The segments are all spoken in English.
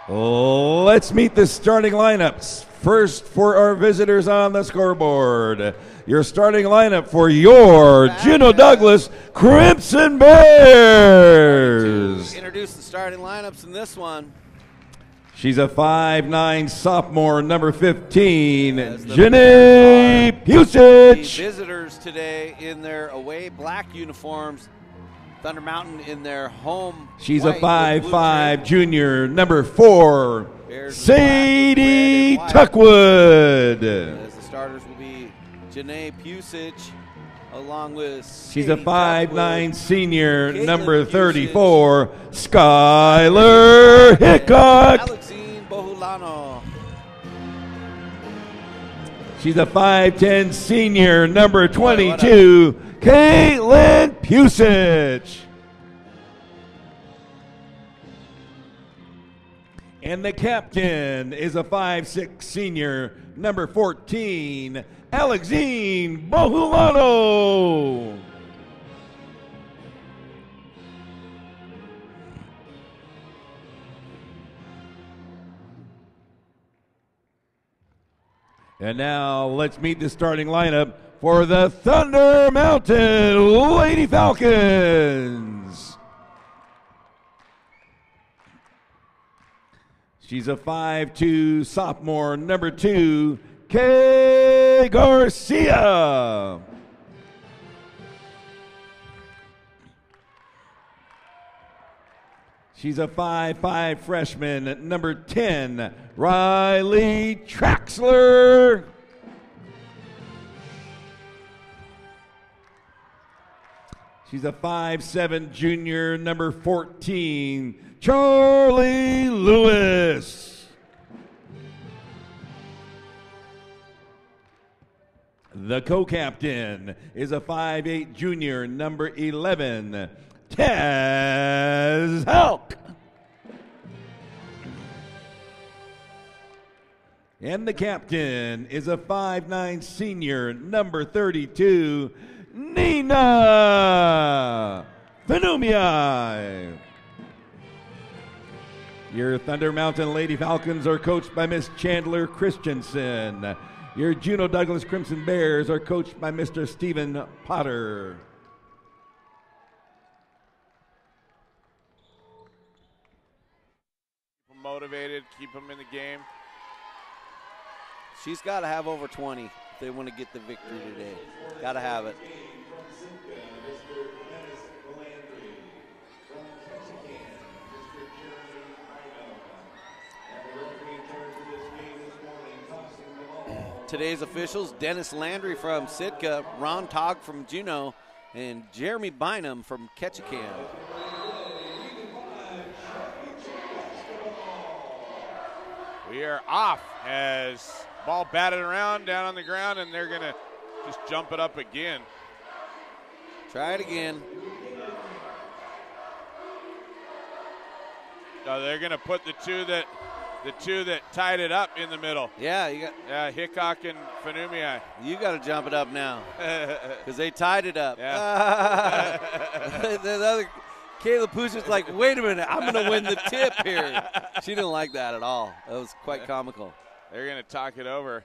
Let's meet the starting lineups. First, for our visitors on the scoreboard, your starting lineup for your Juneau Douglas Crimson Bears. Introduce the starting lineups in this one. She's a 5'9" sophomore, number 15, Janae Pusic. The visitors today in their away black uniforms. Thunder Mountain in their home. She's a 5'5" junior, number 4, Sadie Tuckwood. As the starters will be Janae Pusic, along with she's a 5'9" senior, number 34, Skylar Hickok. Alexine Bohulano. She's a 5'10" senior, number 22, Caitlin Pusic. And the captain is a 5'6" senior, number 14, Alexine Bohulano. And now let's meet the starting lineup for the Thunder Mountain Lady Falcons. She's a 5'2" sophomore, number 2, Kay Garcia. She's a 5'5" freshman, number 10, Riley Traxler. She's a 5'7" junior, number 14, Charlie Lewis. The co-captain is a 5'8" junior, number 11, Taz Helk. And the captain is a 5'9" senior, number 32, Nina Phenomia. Your Thunder Mountain Lady Falcons are coached by Miss Chandler Christensen. Your Juneau Douglas Crimson Bears are coached by Mr. Stephen Potter. Keep them motivated, keep them in the game. She's got to have over 20 if they want to get the victory today. Got to have it. Today's officials: Dennis Landry from Sitka, Ron Togg from Juneau, and Jeremy Bynum from Ketchikan. We are off as ball batted around down on the ground, and they're going to just jump it up again. Try it again. So they're going to put the two that tied it up in the middle. Yeah, you got. Yeah, Hickok and Phenomia. You got to jump it up now because they tied it up. Yeah. The other Kayla Pusic's like, wait a minute, I'm going to win the tip here. She didn't like that at all. That was quite comical. They're going to talk it over.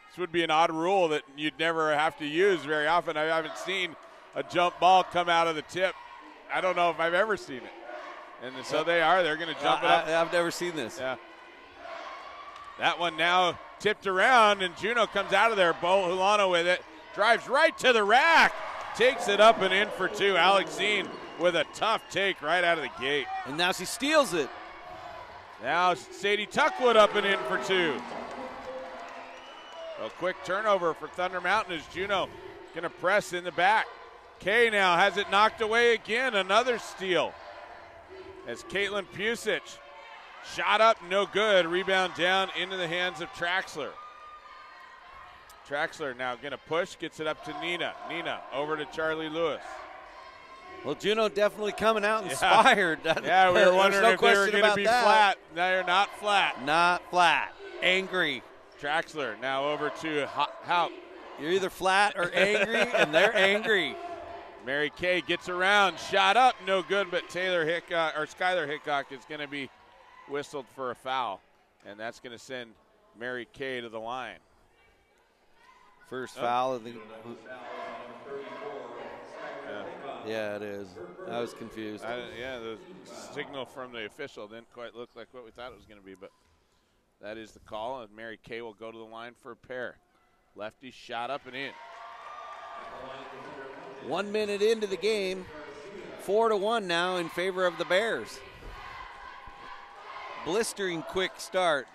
This would be an odd rule that you'd never have to use very often. I haven't seen a jump ball come out of the tip. I don't know if I've ever seen it. And so they're going to jump it up. I've never seen this. Yeah. That one now tipped around, and Juneau comes out of there. Bohulano with it. Drives right to the rack. Takes it up and in for 2. Alexine with a tough take right out of the gate. And now she steals it. Now Sadie Tuckwood up and in for 2. A quick turnover for Thunder Mountain as Juneau going to press in the back. Kay now has it knocked away again. Another steal. As Caitlin Pusic shot up, no good. Rebound down into the hands of Traxler. Traxler now going to push, gets it up to Nina. Nina over to Charlie Lewis. Well, Juneau definitely coming out inspired. Yeah, we were wondering if they were going to be flat. They're not flat. Not flat. Angry. Traxler now over to Haupt. You're either flat or angry, and they're angry. Mary Kay gets around, shot up, no good, but Skylar Hickok is going to be whistled for a foul, and that's going to send Mary Kay to the line. First foul of the. Yeah, it is. I was confused. The signal from the official didn't quite look like what we thought it was going to be, but that is the call, and Mary Kay will go to the line for a pair. Lefty shot up and in. 1 minute into the game, 4-1 now in favor of the Bears. Blistering quick start.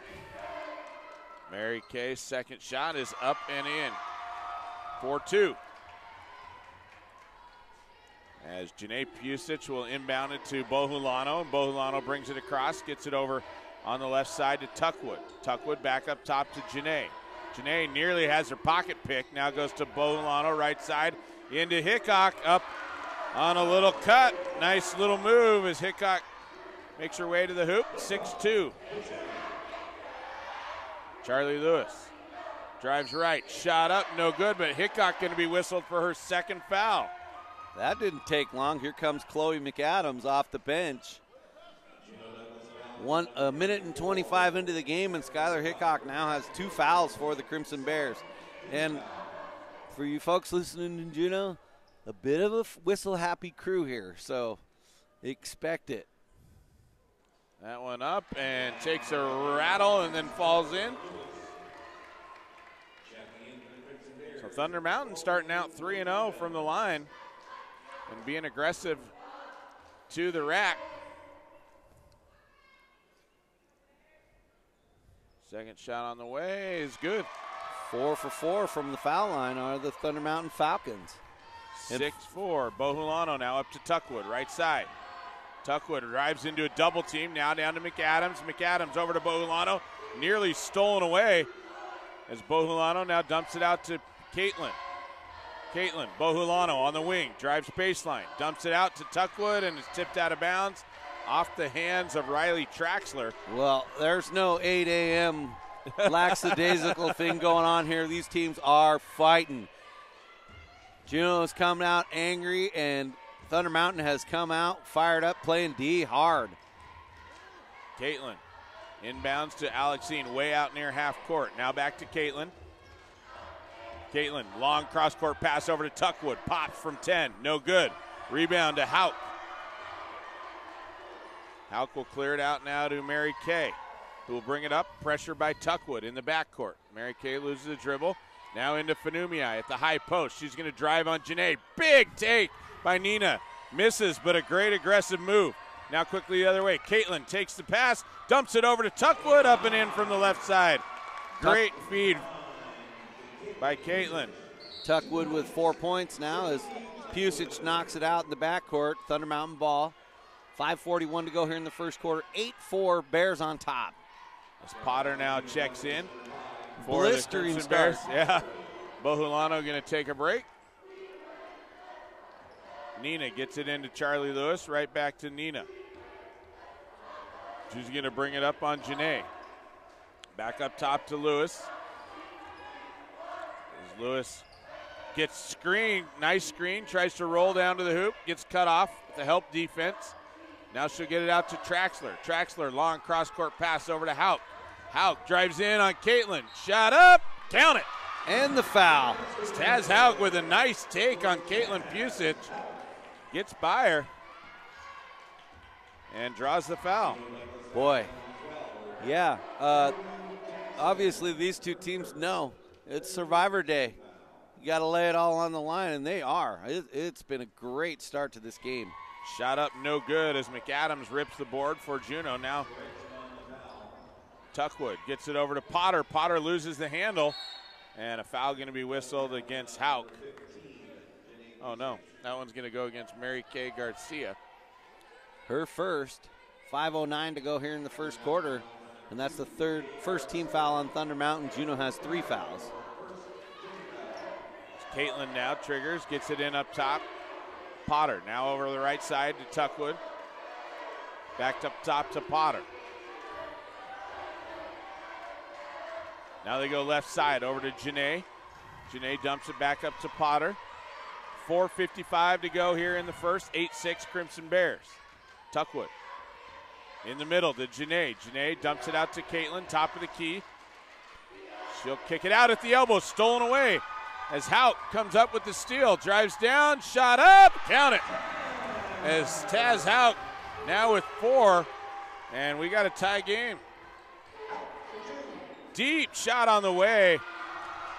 Mary Kay's second shot is up and in. 4-2. As Janae Pusic will inbound it to Bohulano, and Bohulano brings it across, gets it over on the left side to Tuckwood. Tuckwood back up top to Janae. Janae nearly has her pocket pick, now goes to Bohulano, right side, into Hickok, up on a little cut. Nice little move as Hickok makes her way to the hoop, 6-2. Charlie Lewis drives right, shot up, no good, but Hickok going to be whistled for her second foul. That didn't take long. Here comes Chloe McAdams off the bench. 1 minute and 25 into the game, and Skylar Hickok now has 2 fouls for the Crimson Bears. And for you folks listening in Juneau, a bit of a whistle-happy crew here, so expect it. That one up and takes a rattle and then falls in. So Thunder Mountain starting out 3-0 from the line and being aggressive to the rack. Second shot on the way is good. 4 for 4 from the foul line are the Thunder Mountain Falcons. 6-4. Bohulano now up to Tuckwood, right side. Tuckwood drives into a double team, now down to McAdams. McAdams over to Bohulano, nearly stolen away as Bohulano now dumps it out to Caitlin. Caitlin, Bohulano on the wing, drives baseline, dumps it out to Tuckwood and is tipped out of bounds off the hands of Riley Traxler. Well, there's no 8 a.m. lackadaisical thing going on here. These teams are fighting. Juneau has come out angry, and Thunder Mountain has come out fired up, playing D hard. Caitlin inbounds to Alexine, way out near half court. Now back to Caitlin. Caitlin, long cross-court pass over to Tuckwood. Pops from 10, no good. Rebound to Hauk. Hauk will clear it out now to Mary Kay, who will bring it up. Pressure by Tuckwood in the backcourt. Mary Kay loses the dribble. Now into Fanumia at the high post. She's going to drive on Janae. Big take by Nina. Misses, but a great aggressive move. Now quickly the other way. Caitlin takes the pass, dumps it over to Tuckwood, up and in from the left side. Great feed by Caitlin. Tuckwood with 4 points now as Pusic knocks it out in the backcourt. Thunder Mountain ball. 5:41 to go here in the first quarter. 8-4 Bears on top. As Potter now checks in for blistering the start. Bears. Yeah. Bohulano going to take a break. Nina gets it into Charlie Lewis. Right back to Nina. She's going to bring it up on Janae. Back up top to Lewis. As Lewis gets screened. Nice screen. Tries to roll down to the hoop. Gets cut off with the help defense. Now she'll get it out to Traxler. Traxler, long cross-court pass over to Hauk. Hauk drives in on Caitlin. Shot up. Count it. And the foul. Taz Hauk with a nice take on Caitlin Pusic. Gets by her and draws the foul. Boy, yeah. Obviously, these two teams know it's Survivor Day. You got to lay it all on the line, and they are. It's been a great start to this game. Shot up, no good as McAdams rips the board for Juneau. Now Tuckwood gets it over to Potter. Potter loses the handle, and a foul going to be whistled against Hauk. Oh, no. That one's going to go against Mary Kay Garcia. Her first. 5:09 to go here in the first quarter, and that's the first team foul on Thunder Mountain. Juneau has 3 fouls. Caitlin now triggers, gets it in up top. Potter now over the right side to Tuckwood. Backed up top to Potter. Now they go left side over to Janae. Janae dumps it back up to Potter. 4:55 to go here in the first. 8-6 Crimson Bears. Tuckwood in the middle to Janae. Janae dumps it out to Caitlin, top of the key. She'll kick it out at the elbow, stolen away as Hauk comes up with the steal. Drives down, shot up, count it. As Taz Hauk now with 4, and we got a tie game. Deep shot on the way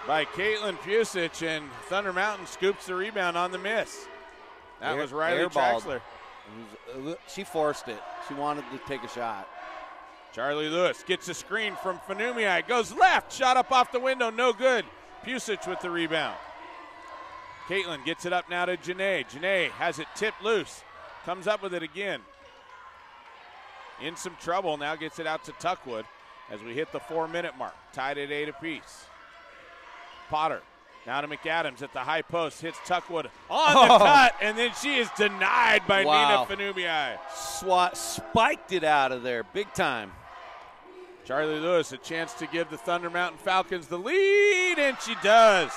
by Caitlin Pusic, and Thunder Mountain scoops the rebound on the miss. That was Riley Traxler. She forced it. She wanted to take a shot. Charlie Lewis gets a screen from Fanumii. Goes left. Shot up off the window. No good. Pusic with the rebound. Caitlin gets it up now to Janae. Janae has it tipped loose. Comes up with it again. In some trouble. Now gets it out to Tuckwood as we hit the 4-minute mark. Tied at 8 apiece. Potter now to McAdams at the high post. Hits Tuckwood on the cut, and then she is denied by Nina Fanumii. Spiked it out of there big time. Charlie Lewis a chance to give the Thunder Mountain Falcons the lead, and she does.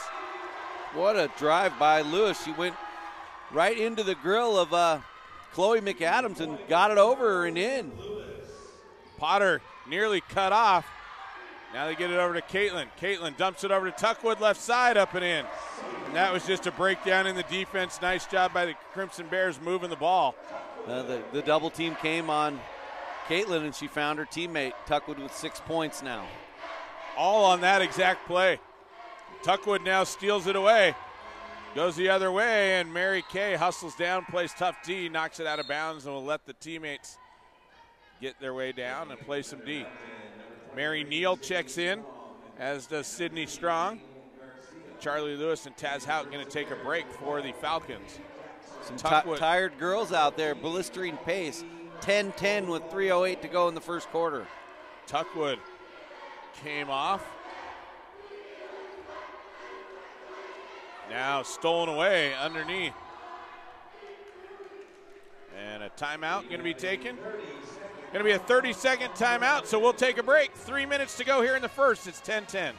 What a drive by Lewis. She went right into the grill of Chloe McAdams and got it over her and in. Potter nearly cut off. Now they get it over to Caitlin. Caitlin dumps it over to Tuckwood, left side, up and in. And that was just a breakdown in the defense. Nice job by the Crimson Bears moving the ball. The double team came on Caitlin, and she found her teammate. Tuckwood with 6 points now. All on that exact play. Tuckwood now steals it away. Goes the other way, and Mary Kay hustles down, plays tough D, knocks it out of bounds, and will let the teammates get their way down and play some D. Mary Neal checks in, as does Sydney Strong. Charlie Lewis and Taz Hauk going to take a break for the Falcons. Some tired girls out there, blistering pace. 10-10 with 3:08 to go in the first quarter. Tuckwood came off. Now stolen away underneath. And a timeout going to be taken. Going to be a 30-second timeout, so we'll take a break. 3 minutes to go here in the first. It's 10-10.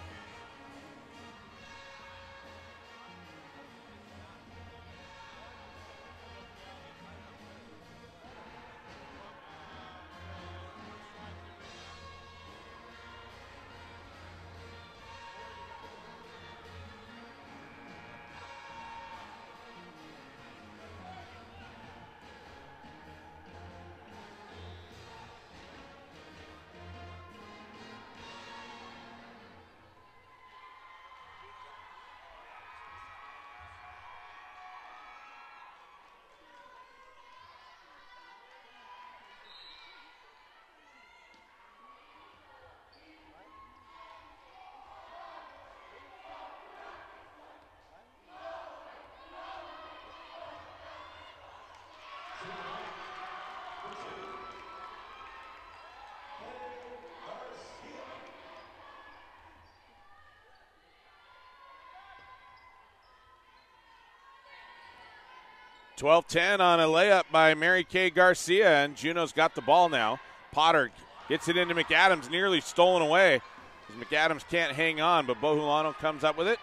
.12-10 on a layup by Mary Kay Garcia, and Juneau's got the ball now. Potter gets it into McAdams, nearly stolen away. As McAdams can't hang on, but Bohulano comes up with it.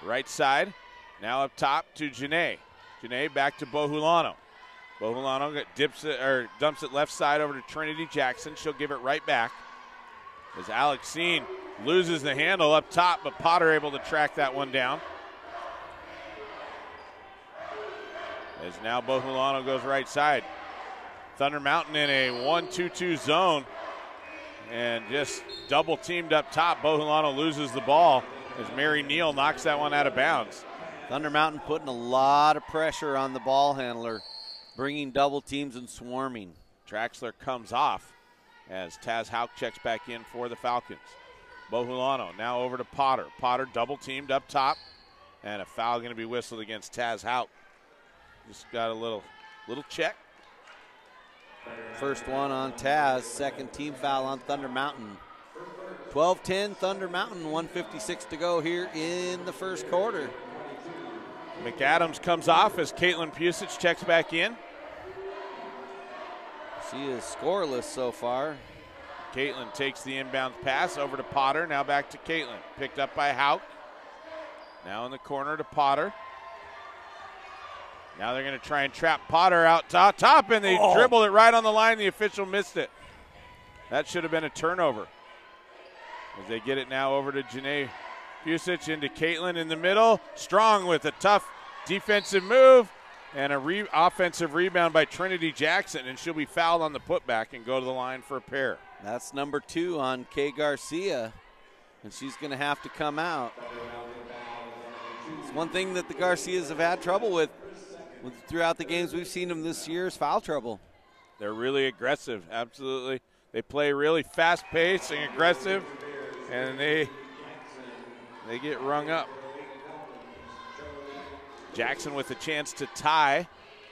Right side, now up top to Janae. Janae back to Bohulano. Bohulano dumps it left side over to Trinity Jackson. She'll give it right back. As Alexine loses the handle up top, but Potter able to track that one down. As now Bohulano goes right side. Thunder Mountain in a 1-2-2 zone. And just double teamed up top. Bohulano loses the ball as Mary Neal knocks that one out of bounds. Thunder Mountain putting a lot of pressure on the ball handler, bringing double teams and swarming. Traxler comes off as Taz Hauk checks back in for the Falcons. Bohulano now over to Potter. Potter double teamed up top. And a foul going to be whistled against Taz Hauk. Just got a little check. First one on Taz, second team foul on Thunder Mountain. 12-10 Thunder Mountain, 1:56 to go here in the first quarter. McAdams comes off as Caitlin Pusic checks back in. She is scoreless so far. Caitlin takes the inbound pass over to Potter, now back to Caitlin. Picked up by Hauk. Now in the corner to Potter. Now they're going to try and trap Potter out top, and they dribbled it right on the line. The official missed it. That should have been a turnover. As they get it now over to Janae Pusic into Caitlin in the middle. Strong with a tough defensive move and a offensive rebound by Trinity Jackson, and she'll be fouled on the putback and go to the line for a pair. That's number 2 on Kay Garcia, and she's going to have to come out. It's one thing that the Garcias have had trouble with throughout the games we've seen them this year is foul trouble. They're really aggressive, absolutely. They play really fast-paced and aggressive, and they get rung up. Jackson with a chance to tie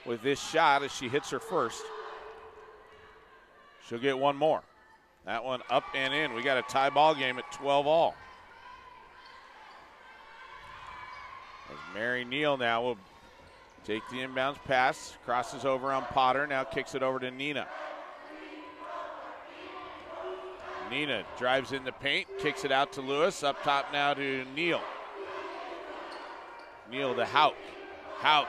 with this shot as she hits her first. She'll get one more. That one up and in. We got a tie ball game at 12-all. As Mary Neal now will take the inbounds pass, crosses over on Potter, now kicks it over to Nina. Nina drives in the paint, kicks it out to Lewis, up top now to Neal. Neal to Hauk. Hauk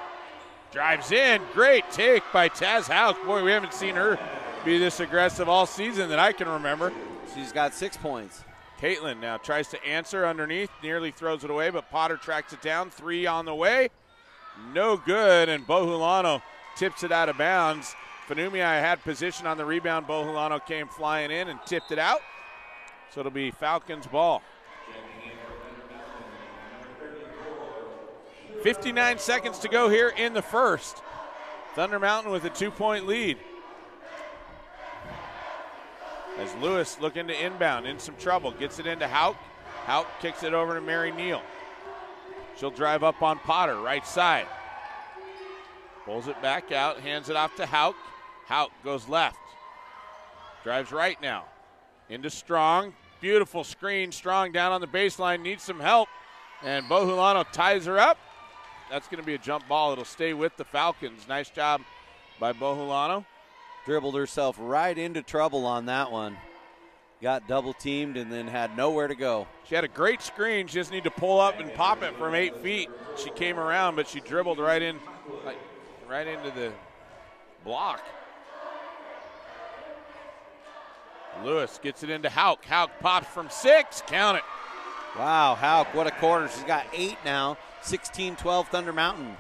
drives in, great take by Taz Hauk. Boy, we haven't seen her be this aggressive all season that I can remember. She's got 6 points. Caitlin now tries to answer underneath, nearly throws it away, but Potter tracks it down. 3 on the way. No good, and Bohulano tips it out of bounds. Fanumia had position on the rebound. Bohulano came flying in and tipped it out. So it'll be Falcons ball. 59 seconds to go here in the first. Thunder Mountain with a 2-point lead. As Lewis looking to inbound, in some trouble, gets it into Hauk. Hauk kicks it over to Mary Neal. She'll drive up on Potter, right side. Pulls it back out, hands it off to Hauk. Hauk goes left. Drives right now. Into Strong. Beautiful screen. Strong down on the baseline, needs some help. And Bohulano ties her up. That's going to be a jump ball. It'll stay with the Falcons. Nice job by Bohulano. Dribbled herself right into trouble on that one. Got double teamed and then had nowhere to go. She had a great screen. She just need to pull up and pop it from 8 feet. She came around, but she dribbled right into the block. Lewis gets it into Hauk. Hauk pops from 6. Count it. Wow, Hauk, what a quarter. She's got 8 now. 16-12 Thunder Mountain.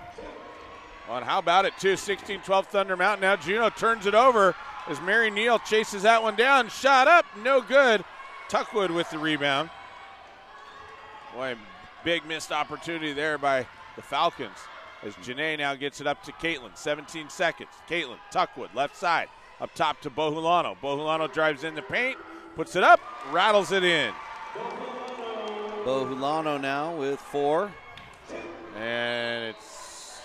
Well, and how about it, too? 16-12 Thunder Mountain. Now Juneau turns it over as Mary Neal chases that one down. Shot up, no good. Tuckwood with the rebound. Boy, big missed opportunity there by the Falcons as Janae now gets it up to Caitlin. 17 seconds. Caitlin, Tuckwood, left side. Up top to Bohulano. Bohulano drives in the paint, puts it up, rattles it in. Bohulano now with 4. And it's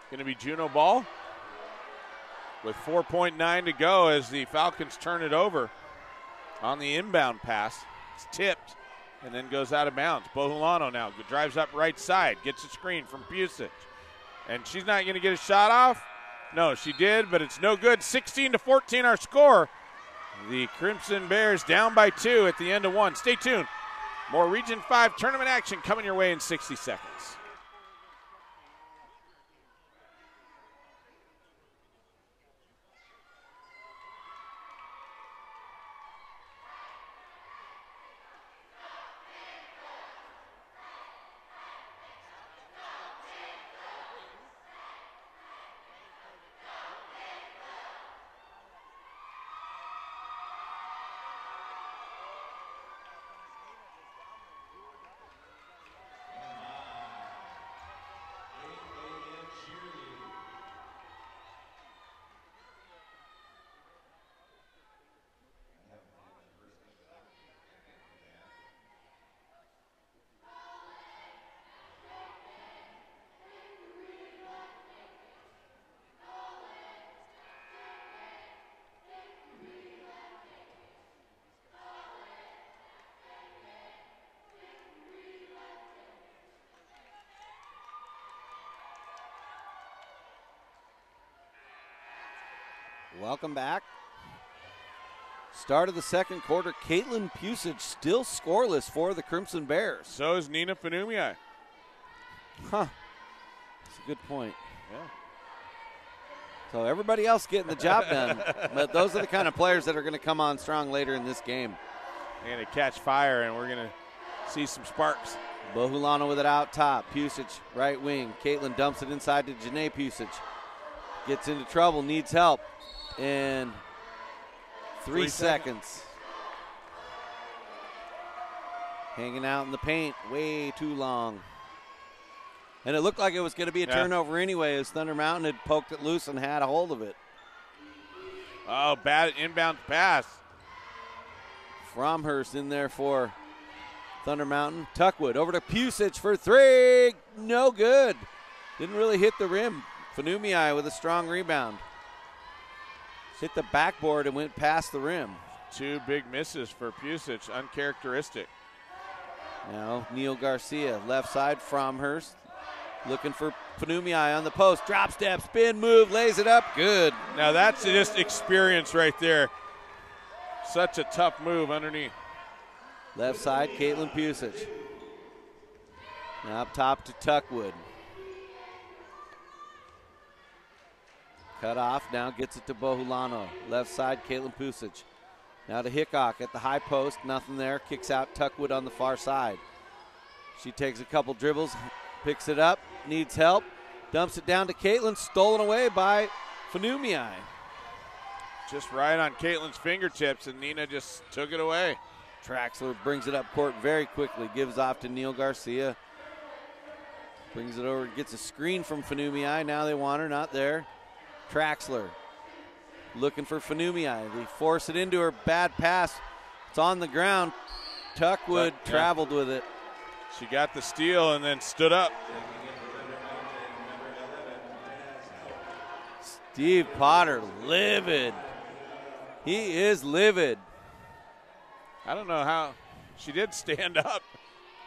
going to be Juneau ball with 4.9 to go as the Falcons turn it over on the inbound pass. It's tipped and then goes out of bounds. Bohulano now drives up right side, gets a screen from Pusic. And she's not going to get a shot off. No, she did, but it's no good. 16-14 our score. The Crimson Bears down by 2 at the end of 1. Stay tuned. More Region 5 tournament action coming your way in 60 seconds. Welcome back. Start of the second quarter. Caitlin Pusic still scoreless for the Crimson Bears. So is Nina Fanumia. Huh. That's a good point. Yeah. So everybody else getting the job done. But those are the kind of players that are going to come on strong later in this game. They're going to catch fire, and we're going to see some sparks. Bohulano with it out top. Pusic, right wing. Caitlin dumps it inside to Janae Pusic. Gets into trouble, needs help. And 3 seconds. Hanging out in the paint way too long. And it looked like it was going to be a turnover anyway, as Thunder Mountain had poked it loose and had a hold of it. Oh, bad inbound pass. Fromhurst in there for Thunder Mountain. Tuckwood over to Pusic for 3. No good. Didn't really hit the rim. Fanumii with a strong rebound. Hit the backboard and went past the rim. 2 big misses for Pusic, uncharacteristic. Now Neil Garcia, left side, Fromhurst. Looking for Fanumii on the post. Drop step, spin move, lays it up. Good. Now that's just experience right there. Such a tough move underneath. Left side, Caitlin Pusic. Now up top to Tuckwood. Cut off, now gets it to Bohulano. Left side, Caitlin Pusic. Now to Hickok at the high post, nothing there. Kicks out Tuckwood on the far side. She takes a couple dribbles, picks it up, needs help, dumps it down to Caitlin, stolen away by Fanumii. Just right on Caitlin's fingertips, and Nina just took it away. Traxler brings it up court very quickly, gives off to Neil Garcia. Brings it over, gets a screen from Fanumii. Now they want her, not there. Traxler looking for Fanumii. They force it into her, bad pass. It's on the ground. Tuckwood traveled with it. She got the steal and then stood up. Steve Potter, livid. He is livid. I don't know how. She did stand up.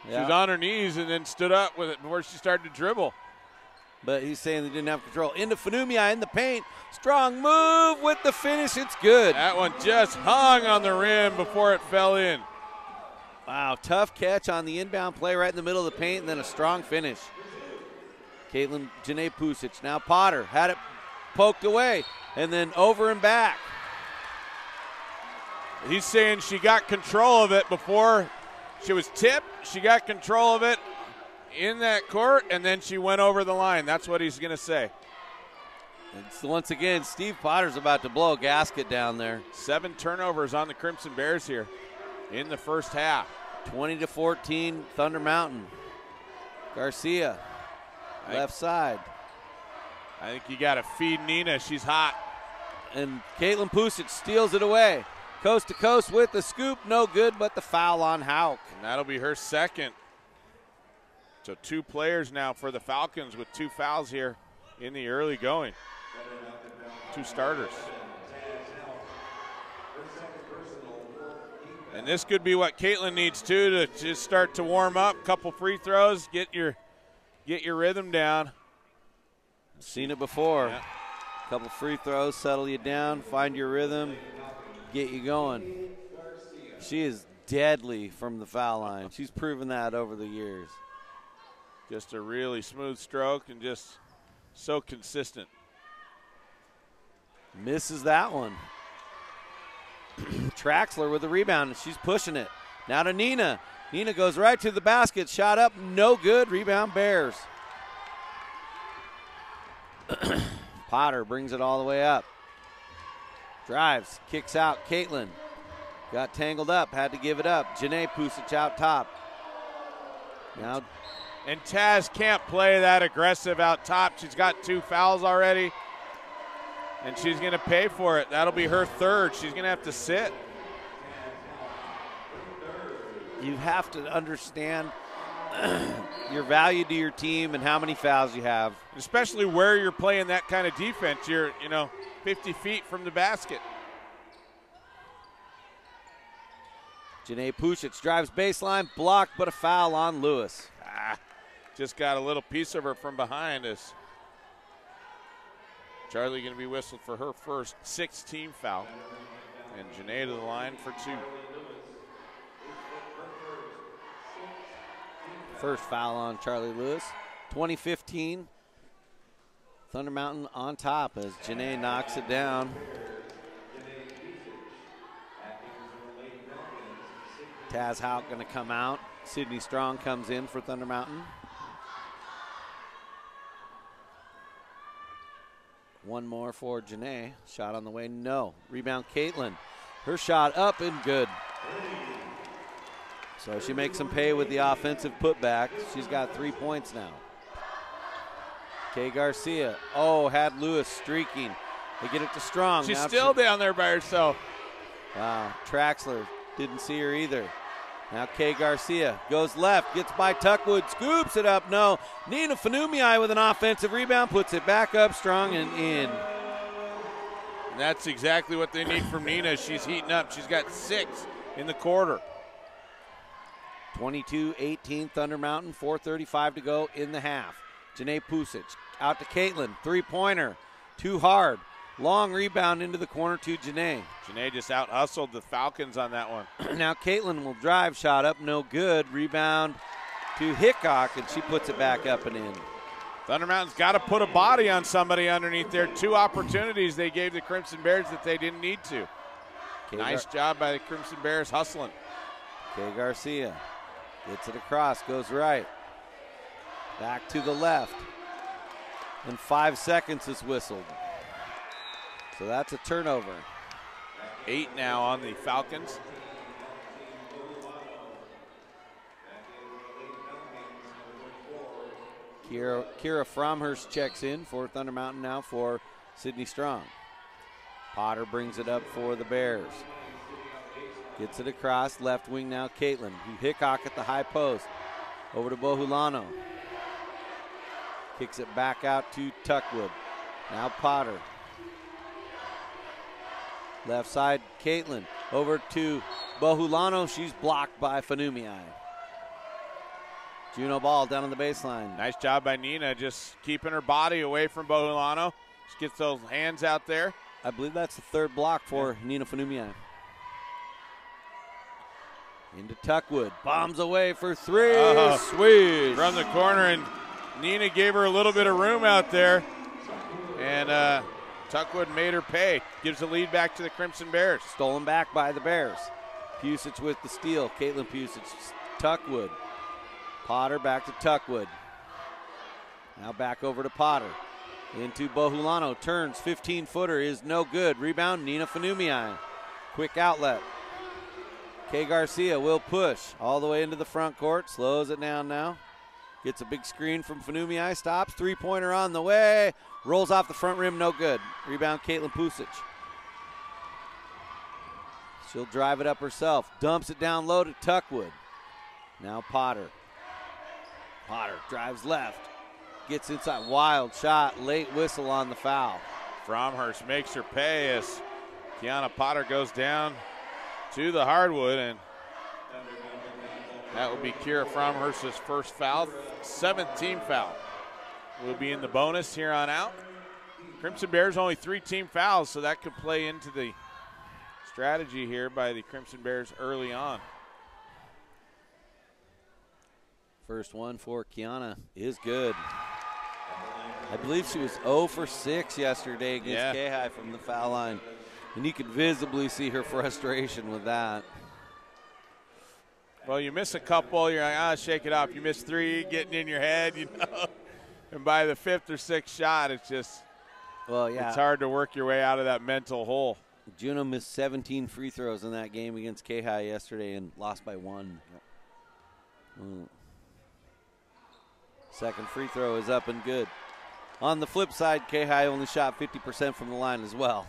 Yeah. She was on her knees and then stood up with it before she started to dribble. But he's saying they didn't have control. Into Fanumii in the paint. Strong move with the finish. It's good. That one just hung on the rim before it fell in. Wow, tough catch on the inbound play right in the middle of the paint, and then a strong finish. Caitlin Janae Pusic. Now Potter had it poked away, and then over and back. He's saying she got control of it before she was tipped. She got control of it in that court, and then she went over the line. That's what he's going to say. It's once again, Steve Potter's about to blow a gasket down there. 7 turnovers on the Crimson Bears here in the first half. 20-14, Thunder Mountain. Garcia, left side. I think you got to feed Nina. She's hot. And Caitlin Pusic steals it away. Coast to coast with the scoop. No good, but the foul on Hauk. And that'll be her second. So 2 players now for the Falcons with 2 fouls here in the early going. 2 starters. And this could be what Caitlin needs to just start to warm up. Couple free throws, get your rhythm down. Seen it before. Yeah. Couple free throws, settle you down, find your rhythm, get you going. She is deadly from the foul line. She's proven that over the years. Just a really smooth stroke and just so consistent. Misses that one. Traxler with the rebound, and she's pushing it. Now to Nina. Nina goes right to the basket. Shot up, no good. Rebound Bears. Potter brings it all the way up. Drives, kicks out. Caitlin got tangled up, had to give it up. Janae Pusic out top. Now, and Taz can't play that aggressive out top. She's got 2 fouls already, and she's going to pay for it. That'll be her third. She's going to have to sit. you have to understand your value to your team and how many fouls you have. Especially where you're playing that kind of defense. You're, 50 feet from the basket. Janae Pusic drives baseline, blocked, but a foul on Lewis. Just got a little piece of her from behind us. Charlie going to be whistled for her first 6-team foul. And Janae to the line for 2. First foul on Charlie Lewis. 2015 Thunder Mountain on top as Janae knocks it down. Taz Houck going to come out. Sydney Strong comes in for Thunder Mountain. One more for Janae. Shot on the way, no. Rebound, Caitlin. Her shot up and good. So she makes them pay with the offensive putback. She's got 3 points now. Kay Garcia. Oh, had Lewis streaking. They get it to Strong. She's now still down there by herself. Wow, Traxler didn't see her either. Now Kay Garcia goes left, gets by Tuckwood, scoops it up, no. Nina Fanumii with an offensive rebound, puts it back up Strong and in. And that's exactly what they need from Nina. She's heating up. She's got 6 in the quarter. 22-18 Thunder Mountain, 4:35 to go in the half. Janae Pusic out to Caitlin, three-pointer, too hard. Long rebound into the corner to Janae. Janae just out-hustled the Falcons on that one. Now Caitlin will drive, shot up, no good. Rebound to Hickok, and she puts it back up and in. Thunder Mountain's got to put a body on somebody underneath there. 2 opportunities they gave the Crimson Bears that they didn't need to. Nice job by the Crimson Bears hustling. Kay Garcia gets it across, goes right. Back to the left. And 5 seconds is whistled. So that's a turnover. 8 now on the Falcons. Kira Fromhurst checks in for Thunder Mountain now for Sydney Strong. Potter brings it up for the Bears. Gets it across, left wing now Caitlin. Hickok at the high post. Over to Bohulano. Kicks it back out to Tuckwood. Now Potter. Left side, Caitlin. Over to Bohulano. She's blocked by Fanumii. Juno ball down on the baseline. Nice job by Nina, just keeping her body away from Bohulano. Just gets those hands out there. I believe that's the 3rd block for Nina Fanumii. Into Tuckwood. Bombs away for 3. Swish. From the corner, and Nina gave her a little bit of room out there. And Tuckwood made her pay. Gives the lead back to the Crimson Bears. Stolen back by the Bears. Pusic with the steal. Caitlin Pusic. Tuckwood. Potter back to Tuckwood. Now back over to Potter. Into Bohulano. Turns. 15-footer is no good. Rebound, Nina Fanumii. Quick outlet. Kay Garcia will push all the way into the front court. Slows it down now. Gets a big screen from Fanumii. Stops. Three-pointer on the way. Rolls off the front rim. No good. Rebound, Caitlin Pusic. She'll drive it up herself. Dumps it down low to Tuckwood. Now Potter. Potter drives left. Gets inside. Wild shot. Late whistle on the foul. Fromhurst makes her pay as Kiana Potter goes down to the hardwood, and that will be Kira Fromhurst's first foul. 7th team foul. Will be in the bonus here on out. Crimson Bears only 3 team fouls, so that could play into the strategy here by the Crimson Bears early on. First one for Kiana is good. I believe she was 0 for 6 yesterday against K-High from the foul line. And you could visibly see her frustration with that. Well, you miss a couple, you're like, shake it off. You miss 3, getting in your head, you know. And by the 5th or 6th shot, it's just, it's hard to work your way out of that mental hole. Juno missed 17 free throws in that game against K-High yesterday and lost by 1. Second free throw is up and good. On the flip side, K-High only shot 50% from the line as well.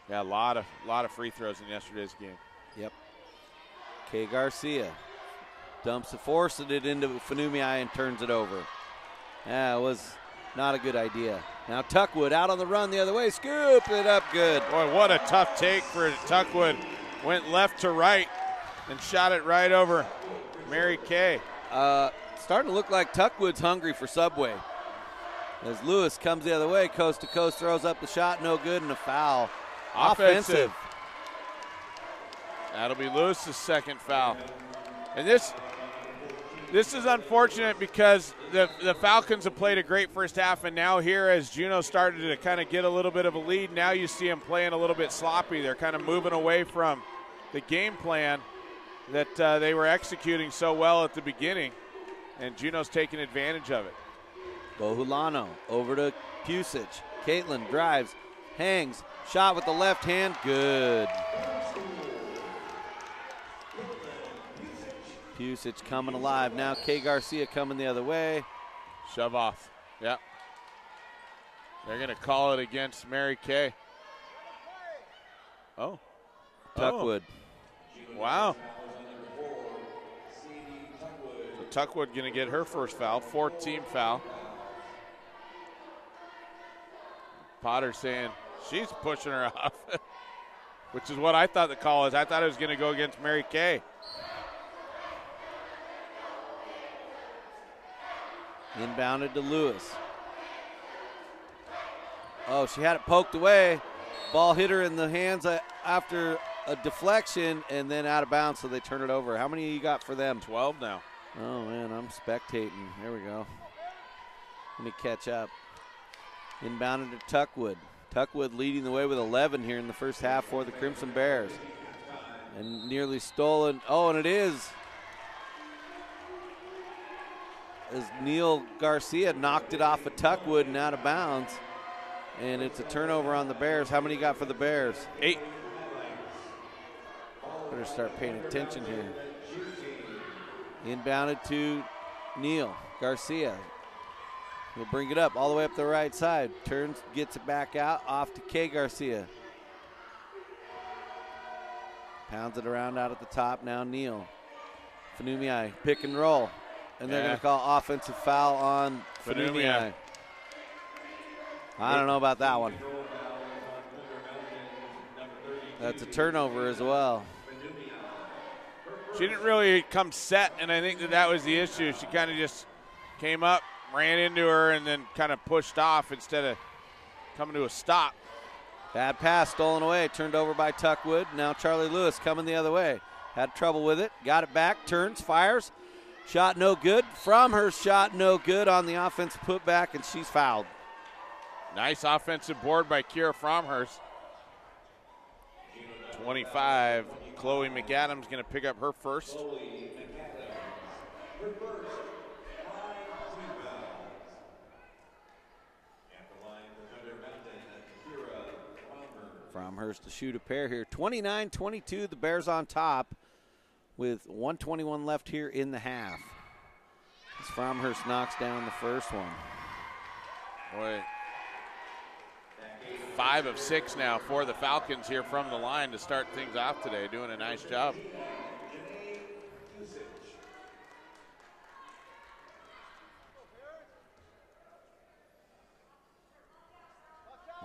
Yeah, a lot of free throws in yesterday's game. Yep. Kay Garcia dumps it, forces it into Fanumii and turns it over. Yeah, it was not a good idea. Now Tuckwood out on the run the other way. Scoop it up good. Boy, what a tough take for Tuckwood. Went left to right and shot it right over Mary Kay. Starting to look like Tuckwood's hungry for Subway. As Lewis comes the other way, coast to coast, throws up the shot, no good, and a foul. Offensive. That'll be Lewis's second foul. And this This is unfortunate because the Falcons have played a great first half, and now here as Juneau started to kind of get a little bit of a lead, now you see them playing a little bit sloppy. They're kind of moving away from the game plan that they were executing so well at the beginning, and Juneau's taking advantage of it. Bohulano over to Pusic. Caitlin drives, hangs, shot with the left hand, good. Pusic coming alive. Now Kay Garcia coming the other way. Shove off. Yep. They're going to call it against Mary Kay. Oh. Tuckwood. Wow. So Tuckwood going to get her first foul, fourth team foul. Potter saying she's pushing her off, which is what I thought the call was. I thought it was going to go against Mary Kay. Inbounded to Lewis. Oh, she had it poked away. Ball hit her in the hands after a deflection and then out of bounds, so they turn it over. How many you got for them? 12 now. Oh, man, I'm spectating. There we go. Let me catch up. Inbounded to Tuckwood. Tuckwood leading the way with 11 here in the first half for the Crimson Bears. And nearly stolen. Oh, and it is. As Neil Garcia knocked it off of Tuckwood and out of bounds. And it's a turnover on the Bears. How many you got for the Bears? 8. Better start paying attention here. Inbounded to Neil Garcia. He'll bring it up all the way up the right side. Turns, gets it back out, off to Kay Garcia. Pounds it around out at the top. Now Neil. Fanumiai, pick and roll. And they're going to call offensive foul on Fanumiai. I don't know about that one. That's a turnover as well. She didn't really come set, and I think that was the issue. She kind of just came up, ran into her, and then kind of pushed off instead of coming to a stop. Bad pass stolen away, turned over by Tuckwood. Now Charlie Lewis coming the other way. Had trouble with it, got it back, turns, fires. Shot no good. From her shot no good on the offensive putback, and she's fouled. Nice offensive board by Kira Fromhurst. 25. Chloe McAdams going to pick up her first. Fromhurst to shoot a pair here. 29-22, the Bears on top with 1:21 left here in the half. As Fromhurst knocks down the first one. Boy, 5 of 6 now for the Falcons here from the line to start things off today. Doing a nice job.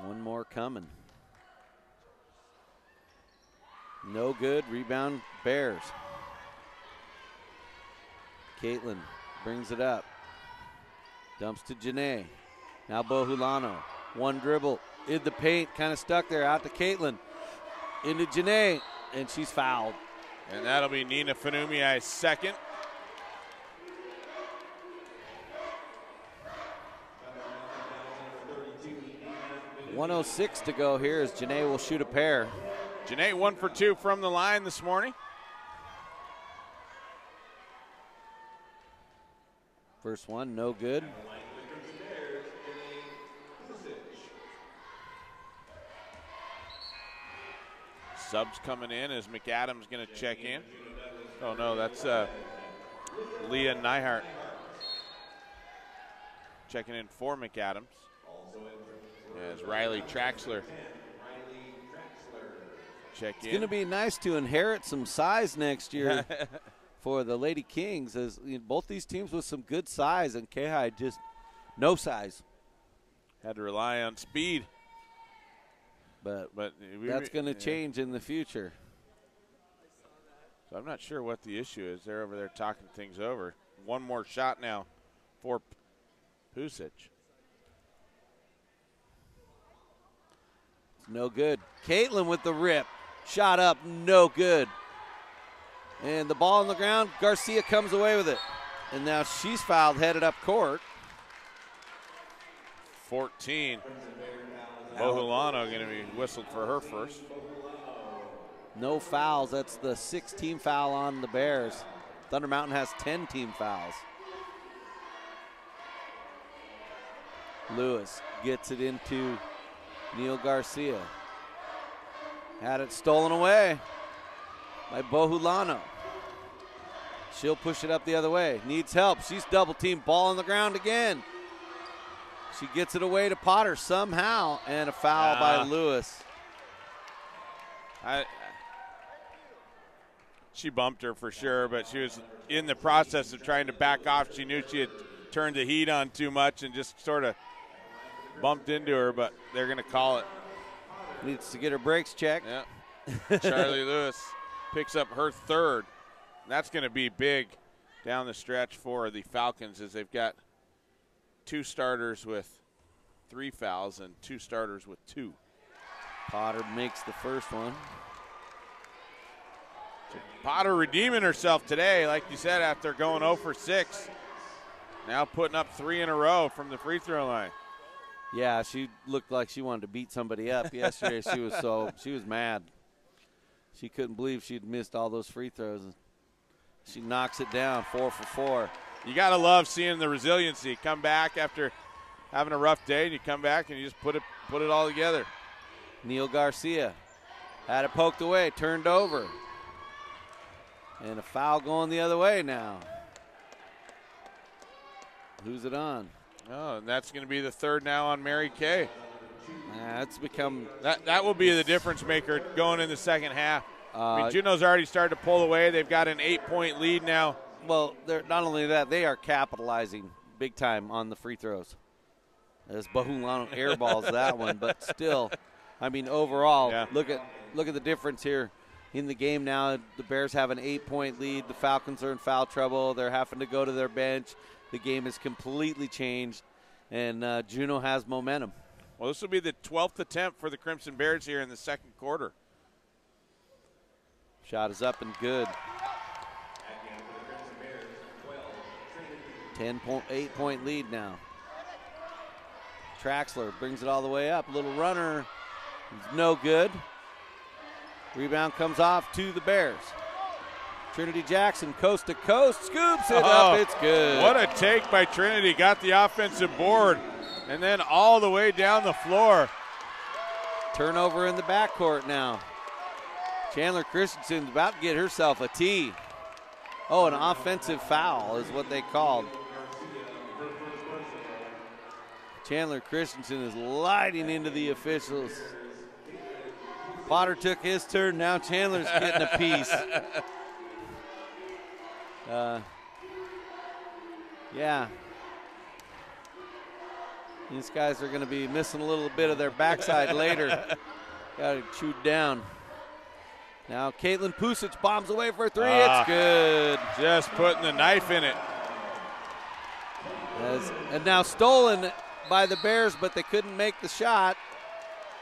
One more coming. No good. Rebound Bears. Caitlin brings it up. Dumps to Janae. Now Bohulano. One dribble in the paint. Kind of stuck there. Out to Caitlin. Into Janae. And she's fouled. And that'll be Nina Fanumiai's second. .106 to go here as Janae will shoot a pair. Janae 1 for 2 from the line this morning. First one, no good. Subs coming in as McAdams going to check in. Oh, no, that's Leah Neihart checking in for McAdams. As Riley Traxler check in. It's going to be nice to inherit some size next year for the Lady Kings, as both these teams with some good size, and K-High just no size. Had to rely on speed. But that's going to change in the future. So I'm not sure what the issue is. They're over there talking things over. One more shot now for Pusic. It's no good. Caitlin with the rip. Shot up, no good. And the ball on the ground, Garcia comes away with it. And now she's fouled, headed up court. 14. Bohulano going to be whistled for her first. No fouls. That's the 6th-team foul on the Bears. Thunder Mountain has 10 team fouls. Lewis gets it into Neil Garcia. Had it stolen away by Bohulano. She'll push it up the other way. Needs help. She's double-teamed. Ball on the ground again. She gets it away to Potter somehow, and a foul by Lewis. She bumped her for sure, but she was in the process of trying to back off. She knew she had turned the heat on too much and just sort of bumped into her, but they're going to call it. Needs to get her brakes checked. Yeah. Charlie Lewis picks up her 3rd. That's going to be big down the stretch for the Falcons, as they've got 2 starters with 3 fouls and 2 starters with 2. Potter makes the first one. So Potter redeeming herself today, like you said, after going 0 for 6. Now putting up 3 in a row from the free throw line. Yeah, she looked like she wanted to beat somebody up yesterday. She was mad. She couldn't believe she'd missed all those free throws. She knocks it down, 4 for 4. You got to love seeing the resiliency. Come back after having a rough day, and you come back and you just put it all together. Neil Garcia had it poked away, turned over. And a foul going the other way now. Who's it on? Oh, and that's going to be the 3rd now on Mary Kay. It's become that will be the difference maker going in the second half. I mean, Juneau's already started to pull away. They've got an 8-point lead now. Well, not only that, they are capitalizing big time on the free throws. As Bohulano airballs that one, but still, I mean, overall, look at the difference here in the game now. The Bears have an 8-point lead. The Falcons are in foul trouble. They're having to go to their bench. The game has completely changed, and Juneau has momentum. Well, this will be the 12th attempt for the Crimson Bears here in the second quarter. Shot is up and good. 8-point lead now. Traxler brings it all the way up. A little runner. No good. Rebound comes off to the Bears. Trinity Jackson, coast to coast, scoops it up. It's good. What a take by Trinity. Got the offensive board and then all the way down the floor. Turnover in the backcourt now. Chandler Christensen's about to get herself a tee. Oh, an offensive foul is what they called. Chandler Christensen is lighting into the officials. Potter took his turn. Now Chandler's getting a piece. Yeah. These guys are going to be missing a little bit of their backside later. Got it chewed down. Now Caitlin Pusic bombs away for a 3. It's good. Just putting the knife in it. And now stolen by the Bears, but they couldn't make the shot.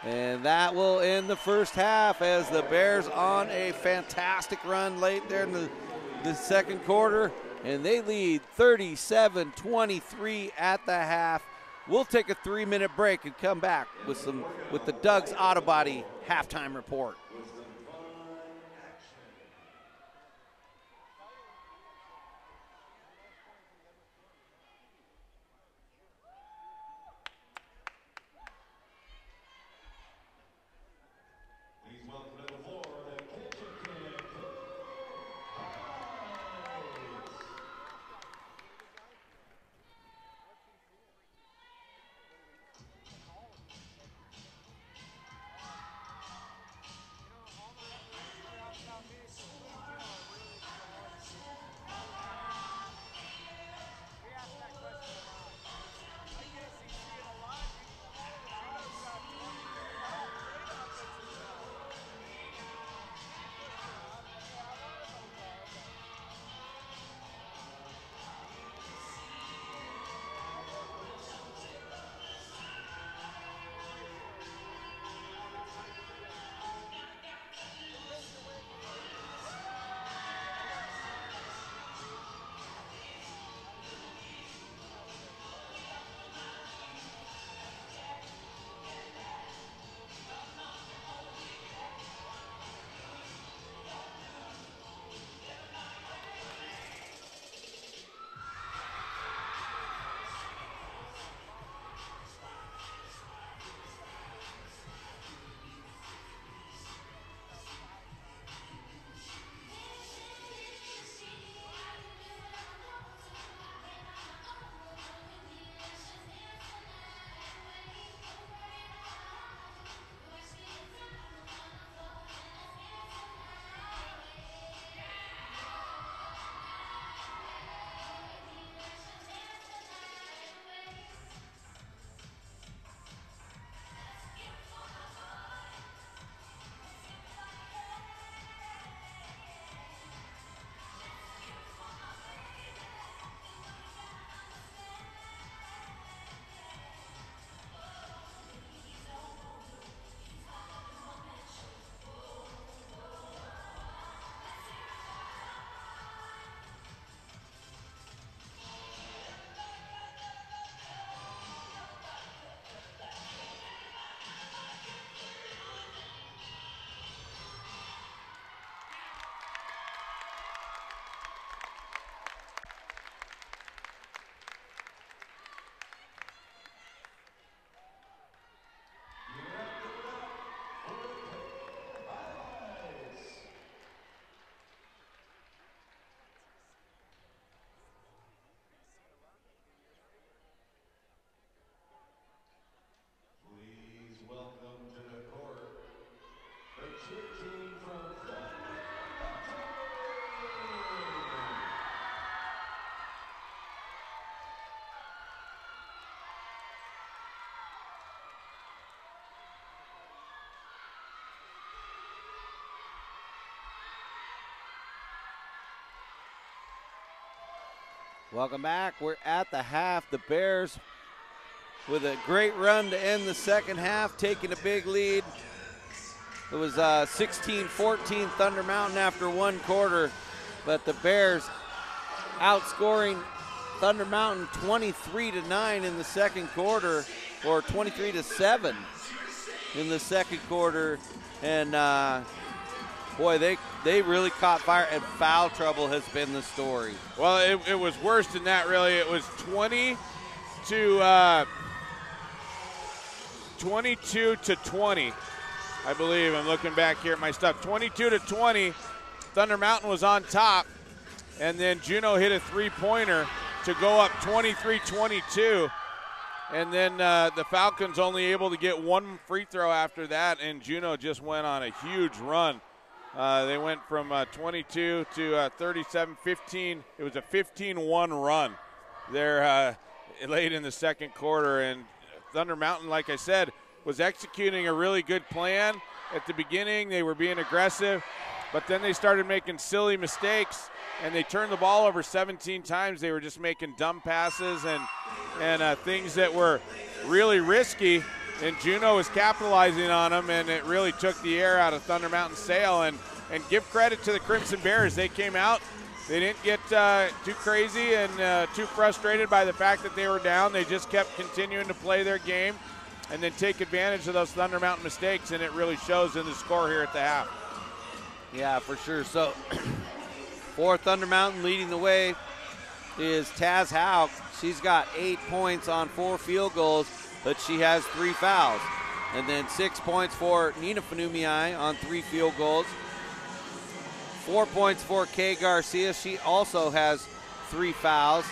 And that will end the first half as the Bears on a fantastic run late there in the second quarter. And they lead 37-23 at the half. We'll take a 3-minute break and come back with the Doug's Auto Body halftime report. Welcome back. We're at the half. The Bears with a great run to end the second half, taking a big lead. It was 16-14 Thunder Mountain after one quarter, but the Bears outscoring Thunder Mountain 23-9 in the second quarter, or 23-7 in the second quarter. And boy, they really caught fire, and foul trouble has been the story. Well, it was worse than that, really. It was 22 to 20, I believe. I'm looking back here at my stuff. 22 to 20. Thunder Mountain was on top, and then Juneau hit a three-pointer to go up 23-22. And then the Falcons only able to get one free throw after that, and Juneau just went on a huge run. They went from 22 to 37, 15. It was a 15-1 run there late in the second quarter. And Thunder Mountain, like I said, was executing a really good plan. At the beginning, they were being aggressive, but then they started making silly mistakes, and they turned the ball over 17 times. They were just making dumb passes and things that were really risky, and Juneau was capitalizing on them, and it really took the air out of Thunder Mountain's sail. And give credit to the Crimson Bears. They came out. They didn't get too crazy and too frustrated by the fact that they were down. They just kept continuing to play their game and then take advantage of those Thunder Mountain mistakes, and it really shows in the score here at the half. Yeah, for sure. So for Thunder Mountain, leading the way is Taz Hauk. She's got 8 points on 4 field goals, but she has 3 fouls. And then 6 points for Nina Fanumiai on 3 field goals. 4 points for Kay Garcia. She also has 3 fouls.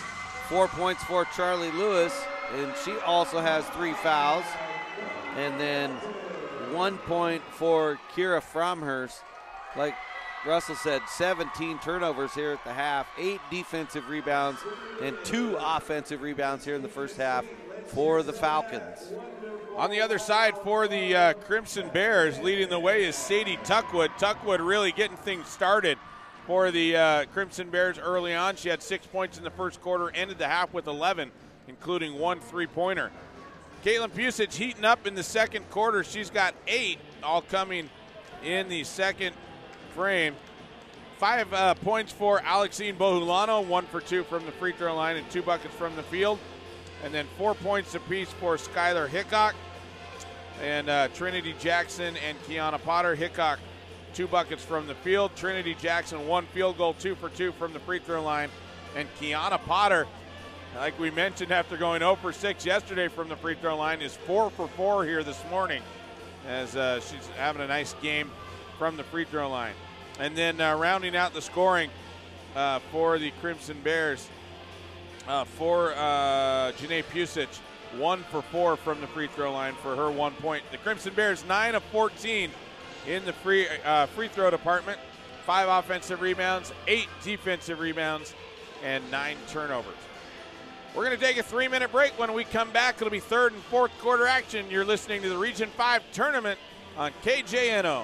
4 points for Charlie Lewis, and she also has 3 fouls. And then 1 point for Kira Fromhurst. Like Russell said, 17 turnovers here at the half, 8 defensive rebounds, and 2 offensive rebounds here in the first half for the Falcons. On the other side for the Crimson Bears, leading the way is Sadie Tuckwood. Tuckwood really getting things started for the Crimson Bears early on. She had 6 points in the first quarter, ended the half with 11, including 1 3-pointer. Caitlin Pusich heating up in the second quarter. She's got 8, all coming in the second frame. 5 points for Alexine Bohulano, 1 for 2 from the free throw line and 2 buckets from the field. And then 4 points apiece for Skylar Hickok and Trinity Jackson and Kiana Potter. Hickok, 2 buckets from the field. Trinity Jackson, 1 field goal, 2 for 2 from the free throw line. And Kiana Potter, like we mentioned after going 0 for 6 yesterday from the free throw line, is 4 for 4 here this morning as she's having a nice game from the free throw line. And then rounding out the scoring for the Crimson Bears, for Janae Pusich, 1 for 4 from the free throw line for her 1 point. The Crimson Bears 9 of 14 in the free throw department, 5 offensive rebounds, 8 defensive rebounds, and 9 turnovers. We're going to take a 3-minute break. When we come back, it'll be third and fourth quarter action. You're listening to the Region 5 tournament on KJNO.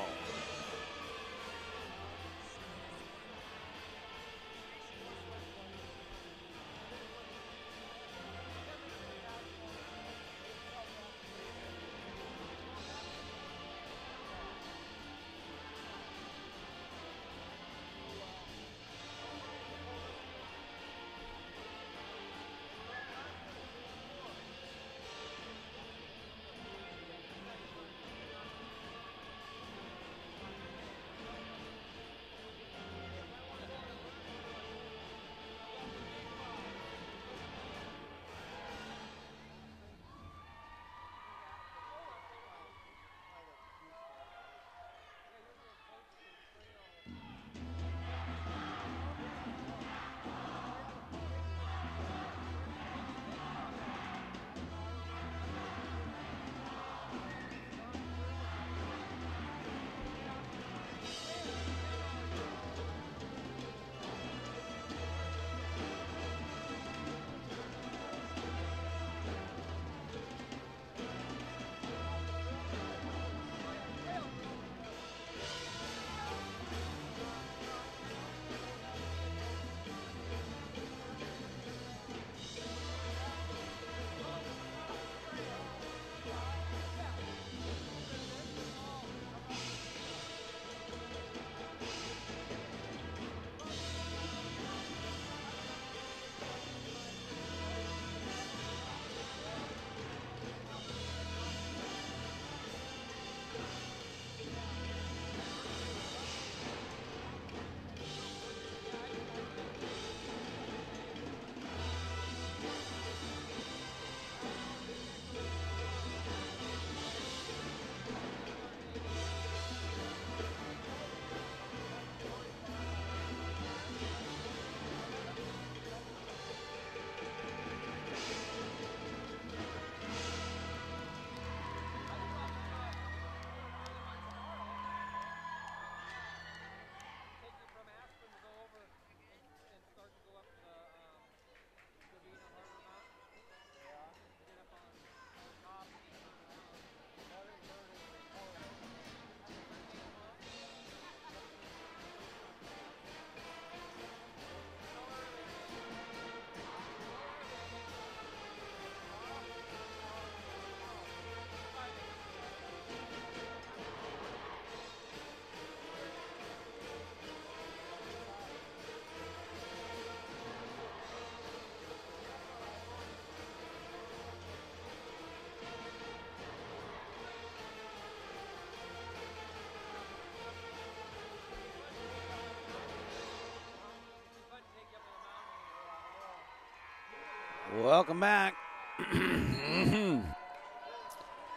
Welcome back.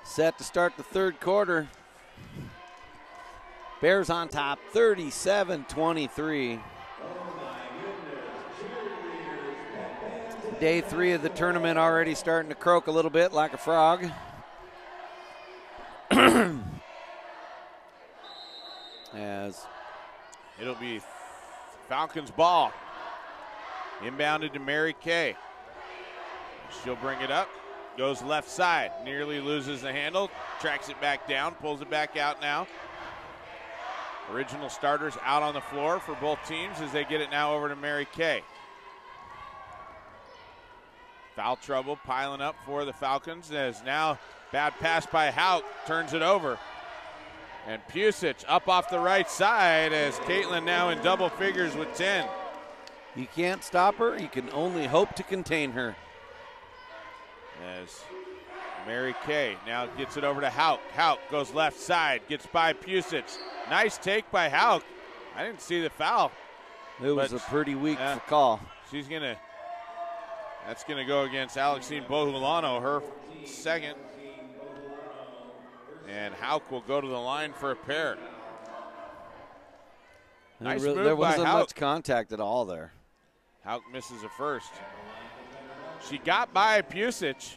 Set to start the third quarter. Bears on top, 37-23. Day 3 of the tournament already starting to croak a little bit like a frog. As it'll be Falcons ball. Inbounded to Mary Kay. She'll bring it up. Goes left side. Nearly loses the handle. Tracks it back down. Pulls it back out now. Original starters out on the floor for both teams as they get it now over to Mary Kay. Foul trouble piling up for the Falcons as now bad pass by Hauk turns it over. And Pusic up off the right side as Caitlin now in double figures with 10. You can't stop her. You can only hope to contain her. As Mary Kay now gets it over to Hauk. Hauk goes left side, gets by Pusic. Nice take by Hauk. I didn't see the foul. It was a pretty weak call. That's gonna go against Alexine Bohulano, her second. And Hauk will go to the line for a pair. Nice move there wasn't by Hauk. much contact at all there. Hauk misses a first. She got by Pusic.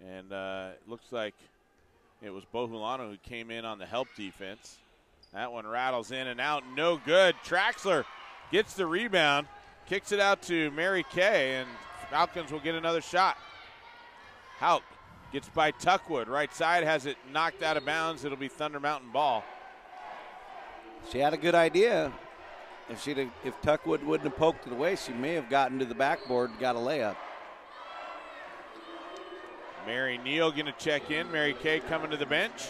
And it looks like it was Bohulano who came in on the help defense. That one rattles in and out. No good. Traxler gets the rebound. Kicks it out to Mary Kay, and Falcons will get another shot. Hauk gets by Tuckwood. Right side has it knocked out of bounds. It'll be Thunder Mountain ball. She had a good idea. If Tuckwood wouldn't have poked it away, she may have gotten to the backboard and got a layup. Mary Neal going to check in. Mary Kay coming to the bench.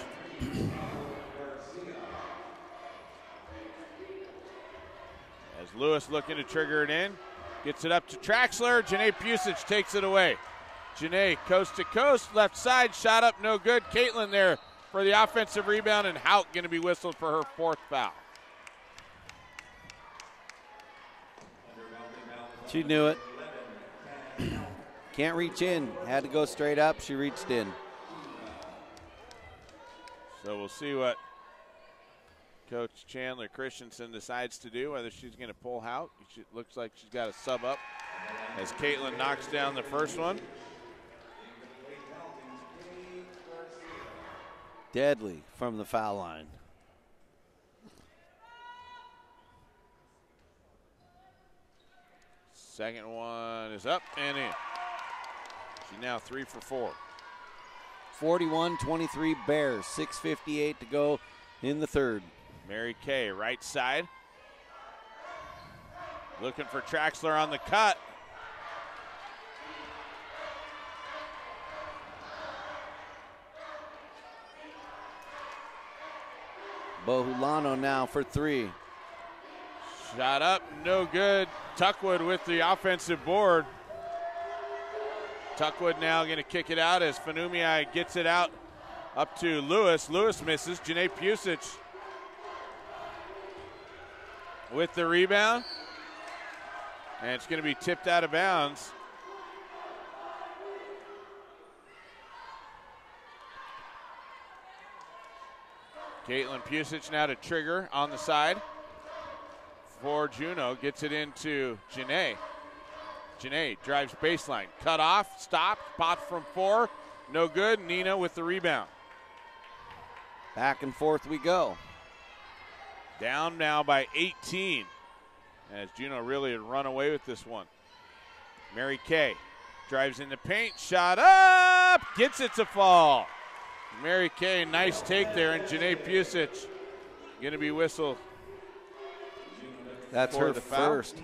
As Lewis looking to trigger it in. Gets it up to Traxler. Janae Pusic takes it away. Janae coast to coast. Left side. Shot up. No good. Caitlin there for the offensive rebound. And Hauk going to be whistled for her fourth foul. She knew it. Can't reach in. Had to go straight up. She reached in. So we'll see what Coach Chandler Christensen decides to do, whether she's going to pull Hauk. It looks like she's got a sub up as Caitlin knocks down the first one. Deadly from the foul line. Second one is up and in. She's now 3 for 4. 41-23 Bears. 6:58 to go in the third. Mary Kay, right side. Looking for Traxler on the cut. Bohulano now for three. Shot up, no good. Tuckwood with the offensive board. Tuckwood now going to kick it out as Fanumia gets it out up to Lewis. Lewis misses. Janae Pusic with the rebound. And it's going to be tipped out of bounds. Caitlin Pusic now to trigger on the side for Juneau. Gets it into Janae. Janae drives baseline. Cut off, stopped, pops from 4. No good. Nina with the rebound. Back and forth we go. Down now by 18. As Juneau really had run away with this one. Mary Kay drives in the paint. Shot up. Gets it to fall. Mary Kay, nice take there. And Janae Pusic going to be whistled. That's her first.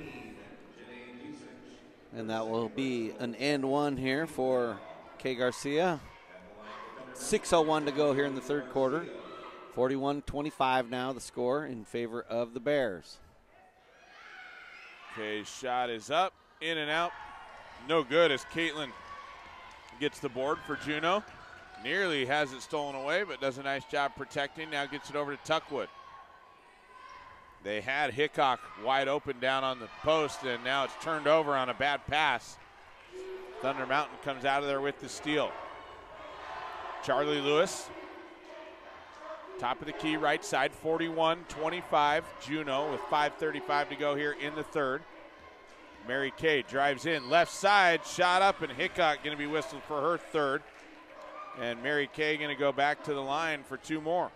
And that will be an and one here for Kay Garcia. 6:01 to go here in the third quarter. 41-25 now the score in favor of the Bears. Kay's shot is up, in and out. No good as Caitlin gets the board for Juneau. Nearly has it stolen away, but does a nice job protecting. Now gets it over to Tuckwood. They had Hickok wide open down on the post, and now it's turned over on a bad pass. Thunder Mountain comes out of there with the steal. Charlie Lewis, top of the key, right side, 41-25. Juneau with 5:35 to go here in the third. Mary Kay drives in, left side, shot up, and Hickok going to be whistled for her third. And Mary Kay going to go back to the line for 2 more.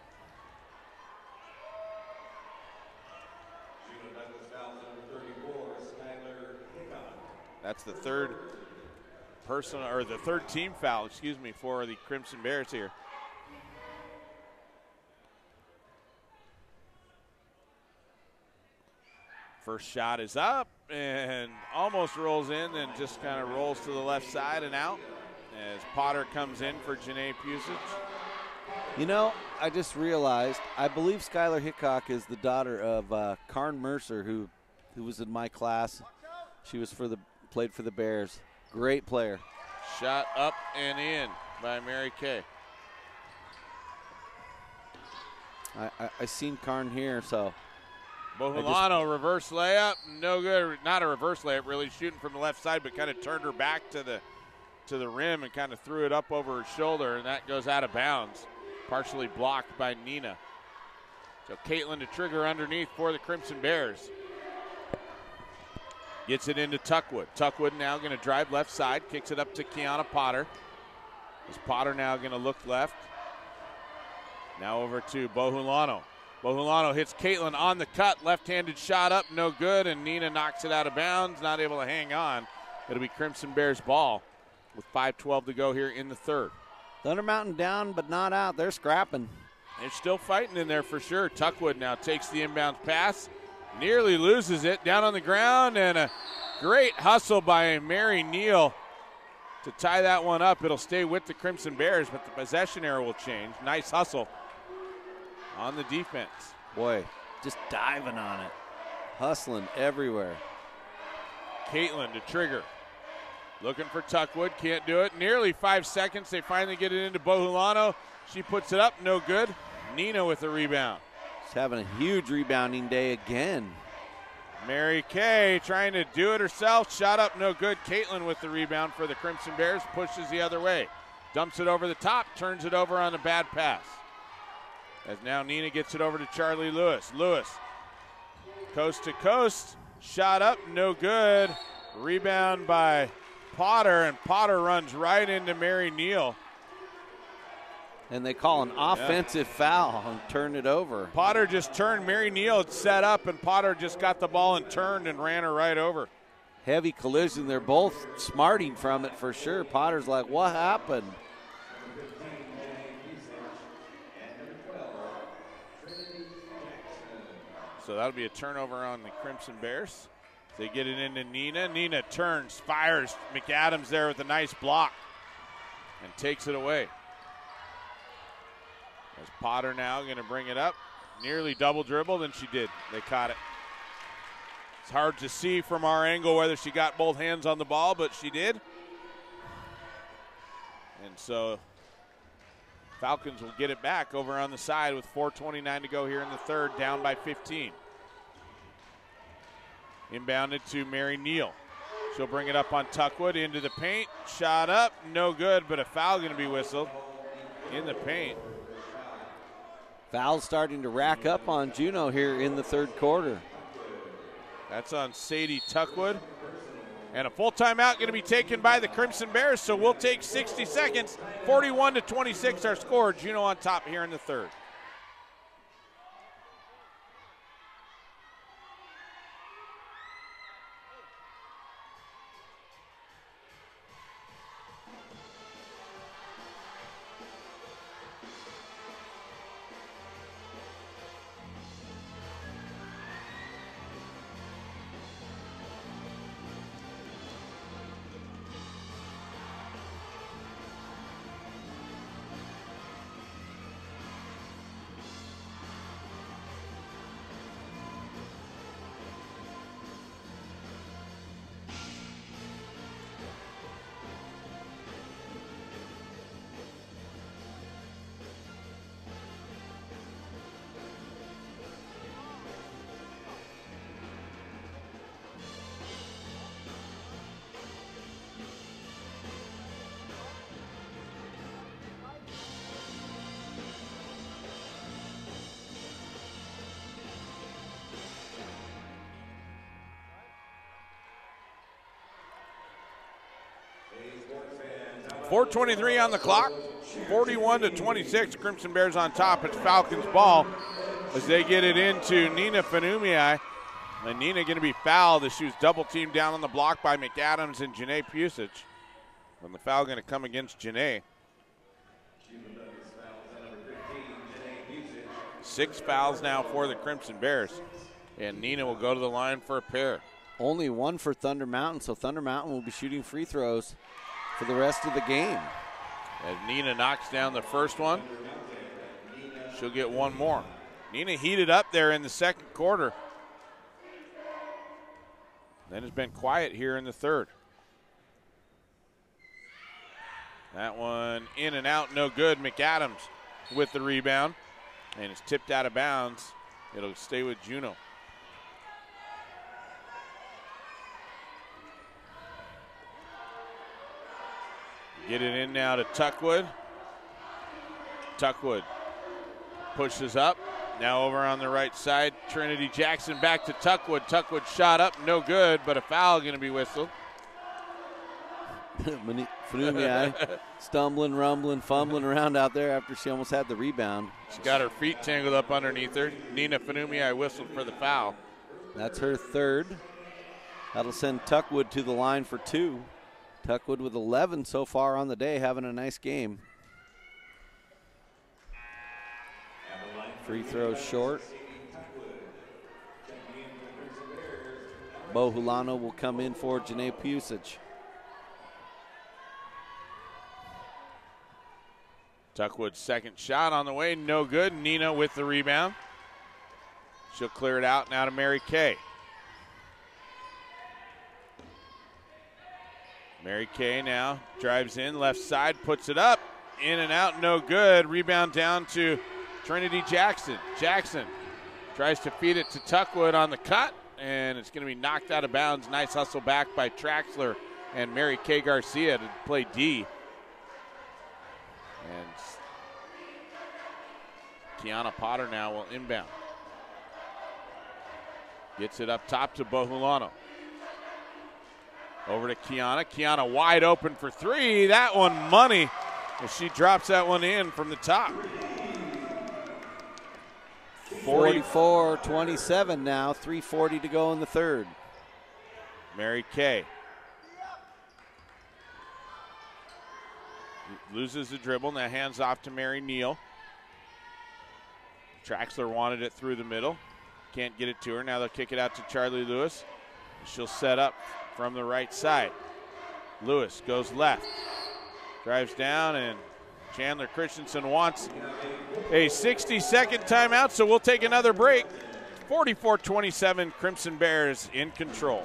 That's the third person, or the third team foul, excuse me, for the Crimson Bears here. First shot is up and almost rolls in and just kind of rolls to the left side and out as Potter comes in for Janae Pusich. You know, I just realized, I believe Skylar Hickok is the daughter of Karn Mercer, who was in my class. She was played for the Bears. Great player. Shot up and in by Mary Kay. I seen Karn here, so. Bohulano reverse layup, no good. Not a reverse layup, really shooting from the left side, but kind of turned her back to the rim and kind of threw it up over her shoulder, and that goes out of bounds. Partially blocked by Nina. So Caitlin to trigger underneath for the Crimson Bears. Gets it into Tuckwood. Tuckwood now going to drive left side, kicks it up to Kiana Potter. Is Potter now going to look left? Now over to Bohulano. Bohulano hits Caitlin on the cut, left-handed shot up, no good, and Nina knocks it out of bounds, not able to hang on. It'll be Crimson Bears ball with 5:12 to go here in the third. Thunder Mountain down but not out. They're scrapping. They're still fighting in there for sure. Tuckwood now takes the inbound pass, nearly loses it, down on the ground, and a great hustle by Mary Neal to tie that one up. It'll stay with the Crimson Bears, but the possession arrow will change. Nice hustle on the defense. Boy, just diving on it. Hustling everywhere. Caitlin to trigger. Looking for Tuckwood, can't do it. Nearly 5 seconds, they finally get it into Bohulano. She puts it up, no good. Nina with the rebound. She's having a huge rebounding day again. Mary Kay trying to do it herself. Shot up, no good. Caitlin with the rebound for the Crimson Bears. Pushes the other way. Dumps it over the top, turns it over on a bad pass. As now Nina gets it over to Charlie Lewis. Lewis, coast to coast. Shot up, no good. Rebound by Potter, and Potter runs right into Mary Neal. And they call an offensive foul and turn it over. Potter just turned. Mary Neal had set up, and Potter just got the ball and turned and ran her right over. Heavy collision. They're both smarting from it for sure. Potter's like, what happened? So that'll be a turnover on the Crimson Bears. They get it into Nina. Nina turns, fires. McAdams there with a nice block and takes it away. As Potter now going to bring it up. Nearly double dribbled, and she did. They caught it. It's hard to see from our angle whether she got both hands on the ball, but she did. And so Falcons will get it back over on the side with 4:29 to go here in the third, down by 15. Inbounded to Mary Neal. She'll bring it up on Tuckwood into the paint. Shot up, no good, but a foul going to be whistled in the paint. Foul starting to rack up on Juneau here in the third quarter. That's on Sadie Tuckwood. And a full timeout going to be taken by the Crimson Bears, so we'll take 60 seconds. 41-26 our score. Juneau on top here in the third. 4:23 on the clock. 41-26. Crimson Bears on top. It's Falcons ball as they get it into Nina Fanumii. And Nina going to be fouled as she was double teamed down on the block by McAdams and Janae Pusic. And the foul going to come against Janae. 6 fouls now for the Crimson Bears. And Nina will go to the line for a pair. Only 1 for Thunder Mountain, so Thunder Mountain will be shooting free throws for the rest of the game. As Nina knocks down the first one, she'll get 1 more. Nina heated up there in the second quarter. Then has been quiet here in the third. That one in and out, no good. McAdams with the rebound. And it's tipped out of bounds. It'll stay with Juneau. Get it in now to Tuckwood. Tuckwood pushes up. Now over on the right side, Trinity Jackson back to Tuckwood. Tuckwood shot up, no good, but a foul going to be whistled. Fanumii stumbling, rumbling, fumbling around out there after she almost had the rebound. She's got her feet tangled up underneath her. Nina Fanumii whistled for the foul. That's her third. That'll send Tuckwood to the line for 2. Tuckwood with 11 so far on the day, having a nice game. Free throws short. Bo Hulano will come in for Janae Pusic. Tuckwood's second shot on the way, no good. Nina with the rebound. She'll clear it out now to Mary Kay. Mary Kay now drives in, left side, puts it up, in and out, no good. Rebound down to Trinity Jackson. Jackson tries to feed it to Tuckwood on the cut, and it's going to be knocked out of bounds. Nice hustle back by Traxler and Mary Kay Garcia to play D. And Kiana Potter now will inbound. Gets it up top to Bohulano. Over to Kiana. Kiana wide open for 3. That one money as she drops that one in from the top. 44-27 now, 3:40 to go in the third. Mary Kay loses the dribble, now hands off to Mary Neal. Traxler wanted it through the middle. Can't get it to her. Now they'll kick it out to Charlie Lewis. She'll set up from the right side. Lewis goes left. Drives down, and Chandler Christensen wants a 60-second timeout, so we'll take another break. 44-27, Crimson Bears in control.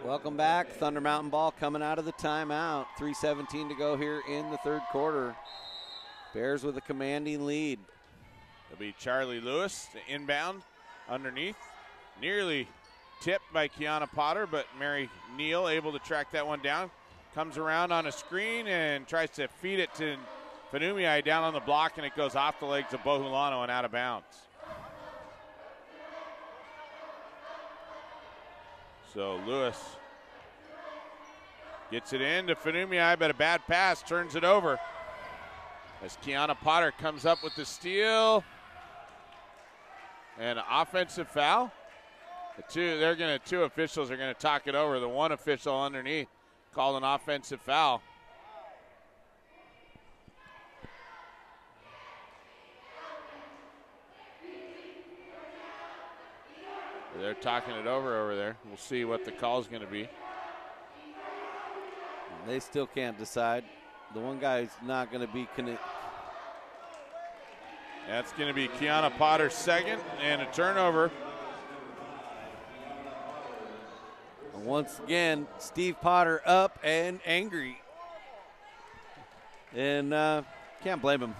Welcome back. Thunder Mountain ball coming out of the timeout. 3:17 to go here in the third quarter. Bears with a commanding lead. It'll be Charlie Lewis, the inbound underneath. Nearly tipped by Kiana Potter, but Mary Neal able to track that one down. Comes around on a screen and tries to feed it to Fanumii down on the block, and it goes off the legs of Bohulano and out of bounds. So Lewis gets it in to Fanumii, but a bad pass turns it over as Kiana Potter comes up with the steal. And an offensive foul. Two officials are gonna talk it over. The one official underneath called an offensive foul. They're talking it over there. We'll see what the call is going to be. They still can't decide. The one guy's not going to be That's going to be Kiana Potter's second and a turnover. Once again, Steve Potter up and angry. And can't blame him.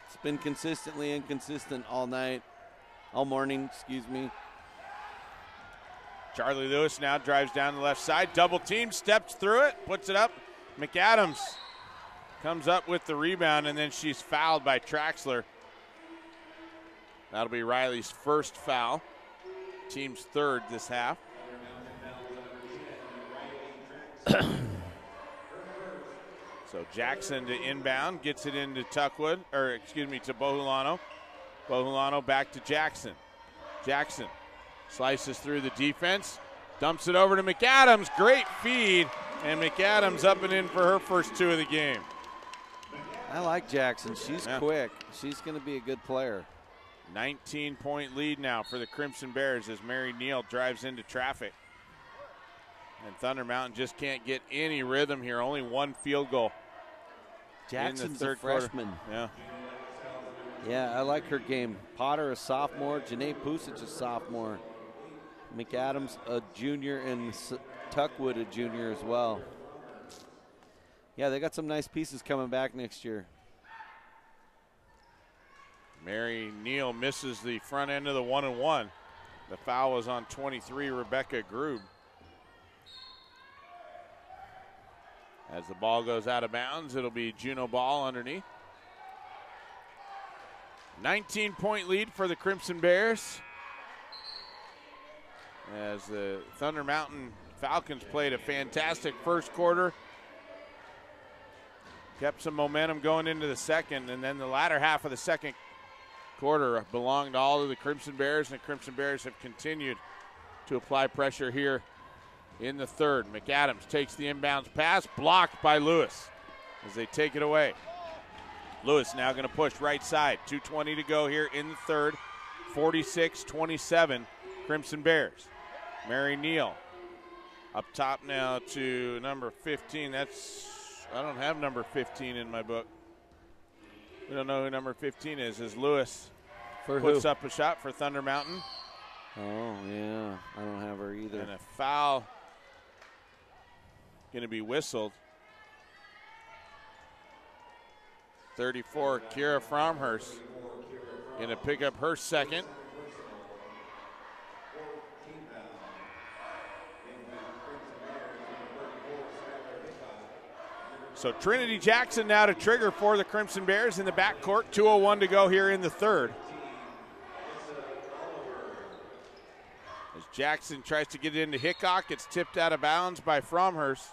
It's been consistently inconsistent all morning, excuse me. Charlie Lewis now drives down the left side. Double team, steps through it, puts it up. McAdams comes up with the rebound, and then she's fouled by Traxler. That'll be Riley's first foul. Team's third this half. So Jackson to inbound, gets it into to Bohulano. Bohulano back to Jackson. Jackson slices through the defense, dumps it over to McAdams. Great feed, and McAdams up and in for her first two of the game. I like Jackson. She's quick. She's going to be a good player. 19-point lead now for the Crimson Bears as Mary Neal drives into traffic. And Thunder Mountain just can't get any rhythm here. Only one field goal. Jackson's in the third a freshman. Quarter. Yeah, I like her game. Potter, a sophomore. Janae Pusic, a sophomore. McAdams, a junior, and Tuckwood, a junior as well. Yeah, they got some nice pieces coming back next year. Mary Neal misses the front end of the 1-and-1. The foul was on 23, Rebecca Grube. As the ball goes out of bounds, it'll be Juneau ball underneath. 19-point lead for the Crimson Bears. As the Thunder Mountain Falcons played a fantastic first quarter. Kept some momentum going into the second, and then the latter half of the second quarter belonged all to the Crimson Bears, and the Crimson Bears have continued to apply pressure here in the third. McAdams takes the inbounds pass, blocked by Lewis as they take it away. Lewis now going to push right side. 2:20 to go here in the third. 46-27, Crimson Bears. Mary Neal up top now to number 15. I don't have number 15 in my book. We don't know who number 15 is. As Lewis puts up a shot for Thunder Mountain. Oh, yeah. I don't have her either. And a foul going to be whistled. 34, Kira Fromhurst going to pick up her second. So Trinity Jackson now to trigger for the Crimson Bears in the backcourt. 2:01 to go here in the third. As Jackson tries to get it into Hickok, it's tipped out of bounds by Fromhurst.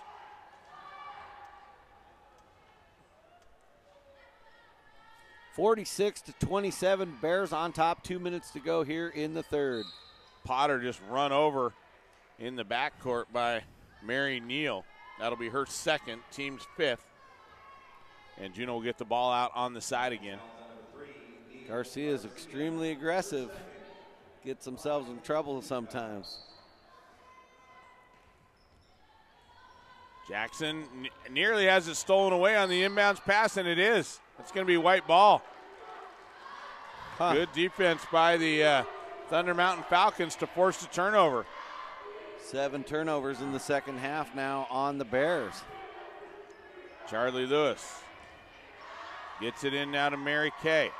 (46-27), Bears on top. 2 minutes to go here in the third. Potter just run over in the backcourt by Mary Neal. That'll be her second, team's fifth. And Juneau will get the ball out on the side again. Garcia is extremely aggressive. Gets themselves in trouble sometimes. Jackson nearly has it stolen away on the inbounds pass, and it is. It's going to be white ball. Good defense by the Thunder Mountain Falcons to force the turnover. 7 turnovers in the second half now on the Bears. Charlie Lewis gets it in now to Mary Kay.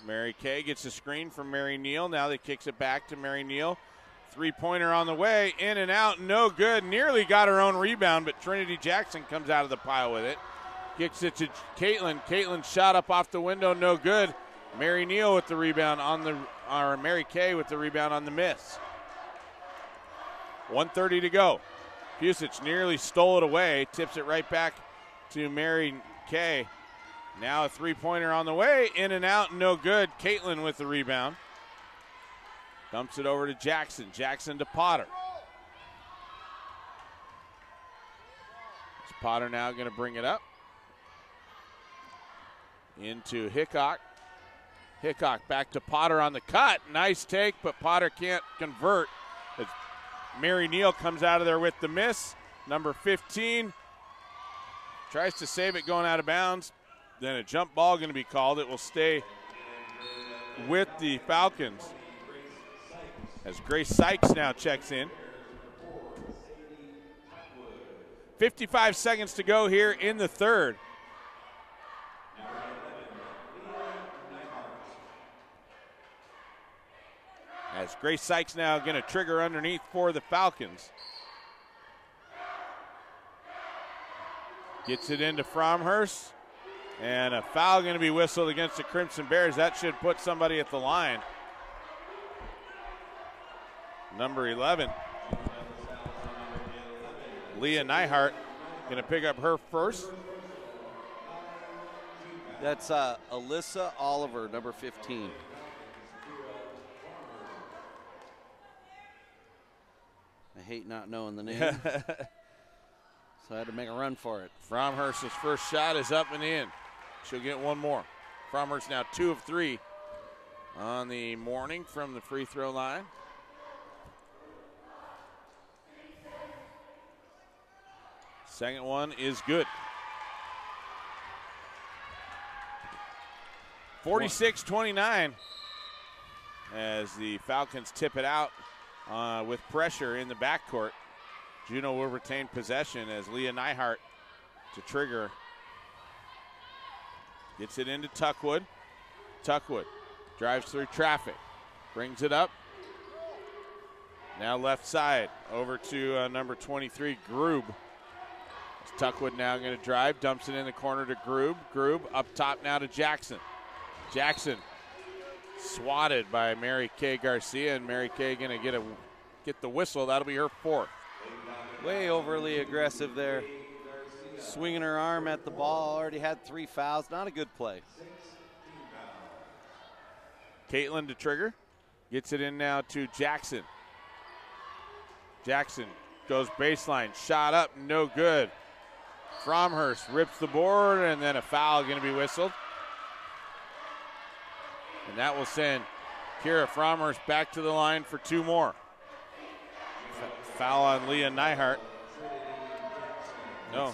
Mary Kay gets a screen from Mary Neal. Now they kicks it back to Mary Neal. Three-pointer on the way, in and out, no good. Nearly got her own rebound, but Trinity Jackson comes out of the pile with it. Kicks it to Caitlin. Caitlin's shot up off the window, no good. Mary Neal with the rebound or Mary Kay with the rebound on the miss. 1:30 to go. Pusic nearly stole it away, tips it right back to Mary Kay. Now a three-pointer on the way, in and out, no good. Caitlin with the rebound. Dumps it over to Jackson. Jackson to Potter. It's Potter now going to bring it up. Into Hickok. Hickok back to Potter on the cut. Nice take, but Potter can't convert. As Mary Neal comes out of there with the miss. Number 15 tries to save it going out of bounds. Then a jump ball going to be called. It will stay with the Falcons as Grace Sykes now checks in. 55 seconds to go here in the third. As Grace Sykes now going to trigger underneath for the Falcons. Gets it into Fromhurst. And a foul going to be whistled against the Crimson Bears. That should put somebody at the line. Number 11. Leah Neihart going to pick up her first. That's Alyssa Oliver, number 15. I hate not knowing the name. So I had to make a run for it. Fromhurst's first shot is up and in. She'll get one more. Fromhurst now 2 of 3 on the morning from the free throw line. Second one is good. 46-29 as the Falcons tip it out with pressure in the backcourt. Juneau will retain possession as Leah Neihart to trigger. Gets it into Tuckwood. Tuckwood drives through traffic. Brings it up. Now left side over to number 23, Groob. Tuckwood now going to drive. Dumps it in the corner to Groob. Groob up top now to Jackson. Jackson swatted by Mary Kay Garcia, and Mary Kay going to get the whistle. That'll be her fourth. Way overly aggressive there. Swinging her arm at the ball. Already had 3 fouls. Not a good play. Caitlin to trigger. Gets it in now to Jackson. Jackson goes baseline. Shot up. No good. Fromhurst rips the board, and then a foul going to be whistled. And that will send Kira Fromhurst back to the line for 2 more. Foul on Leah Neihart. No.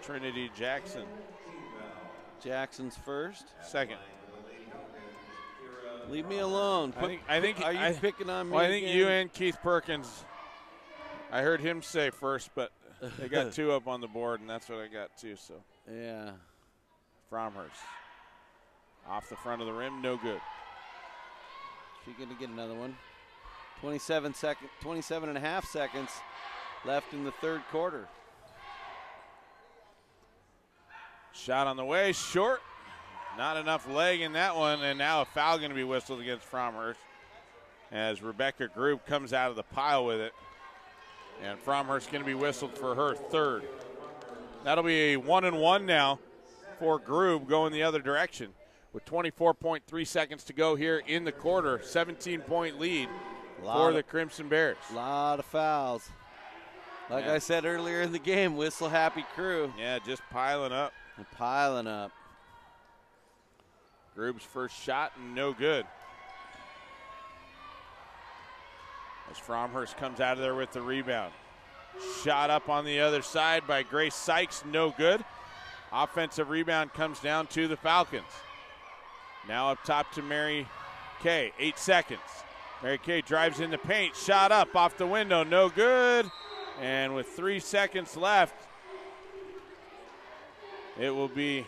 Trinity Jackson. Jackson's first. Second. Leave me alone. I think are you picking on me? Well, I think again? you and Keith Perkins. I heard him say first, but they got 2 up on the board, and that's what I got too. So yeah. Fromhurst off the front of the rim, no good. She's gonna get another one. 27 and a half seconds left in the third quarter. Shot on the way, short. Not enough leg in that one, and now a foul going to be whistled against Fromhurst as Rebecca Groob comes out of the pile with it. And Fromhurst going to be whistled for her third. That'll be a 1-and-1 now for Groob going the other direction with 24.3 seconds to go here in the quarter. 17-point lead for the Crimson Bears. A lot of fouls. Like I said earlier in the game, whistle-happy crew. Yeah, just piling up. They're piling up. Groob's first shot, no good. As Fromhurst comes out of there with the rebound. Shot up on the other side by Grace Sykes, no good. Offensive rebound comes down to the Falcons. Now up top to Mary Kay, 8 seconds. Mary Kay drives in the paint, shot up off the window, no good. And with 3 seconds left, it will be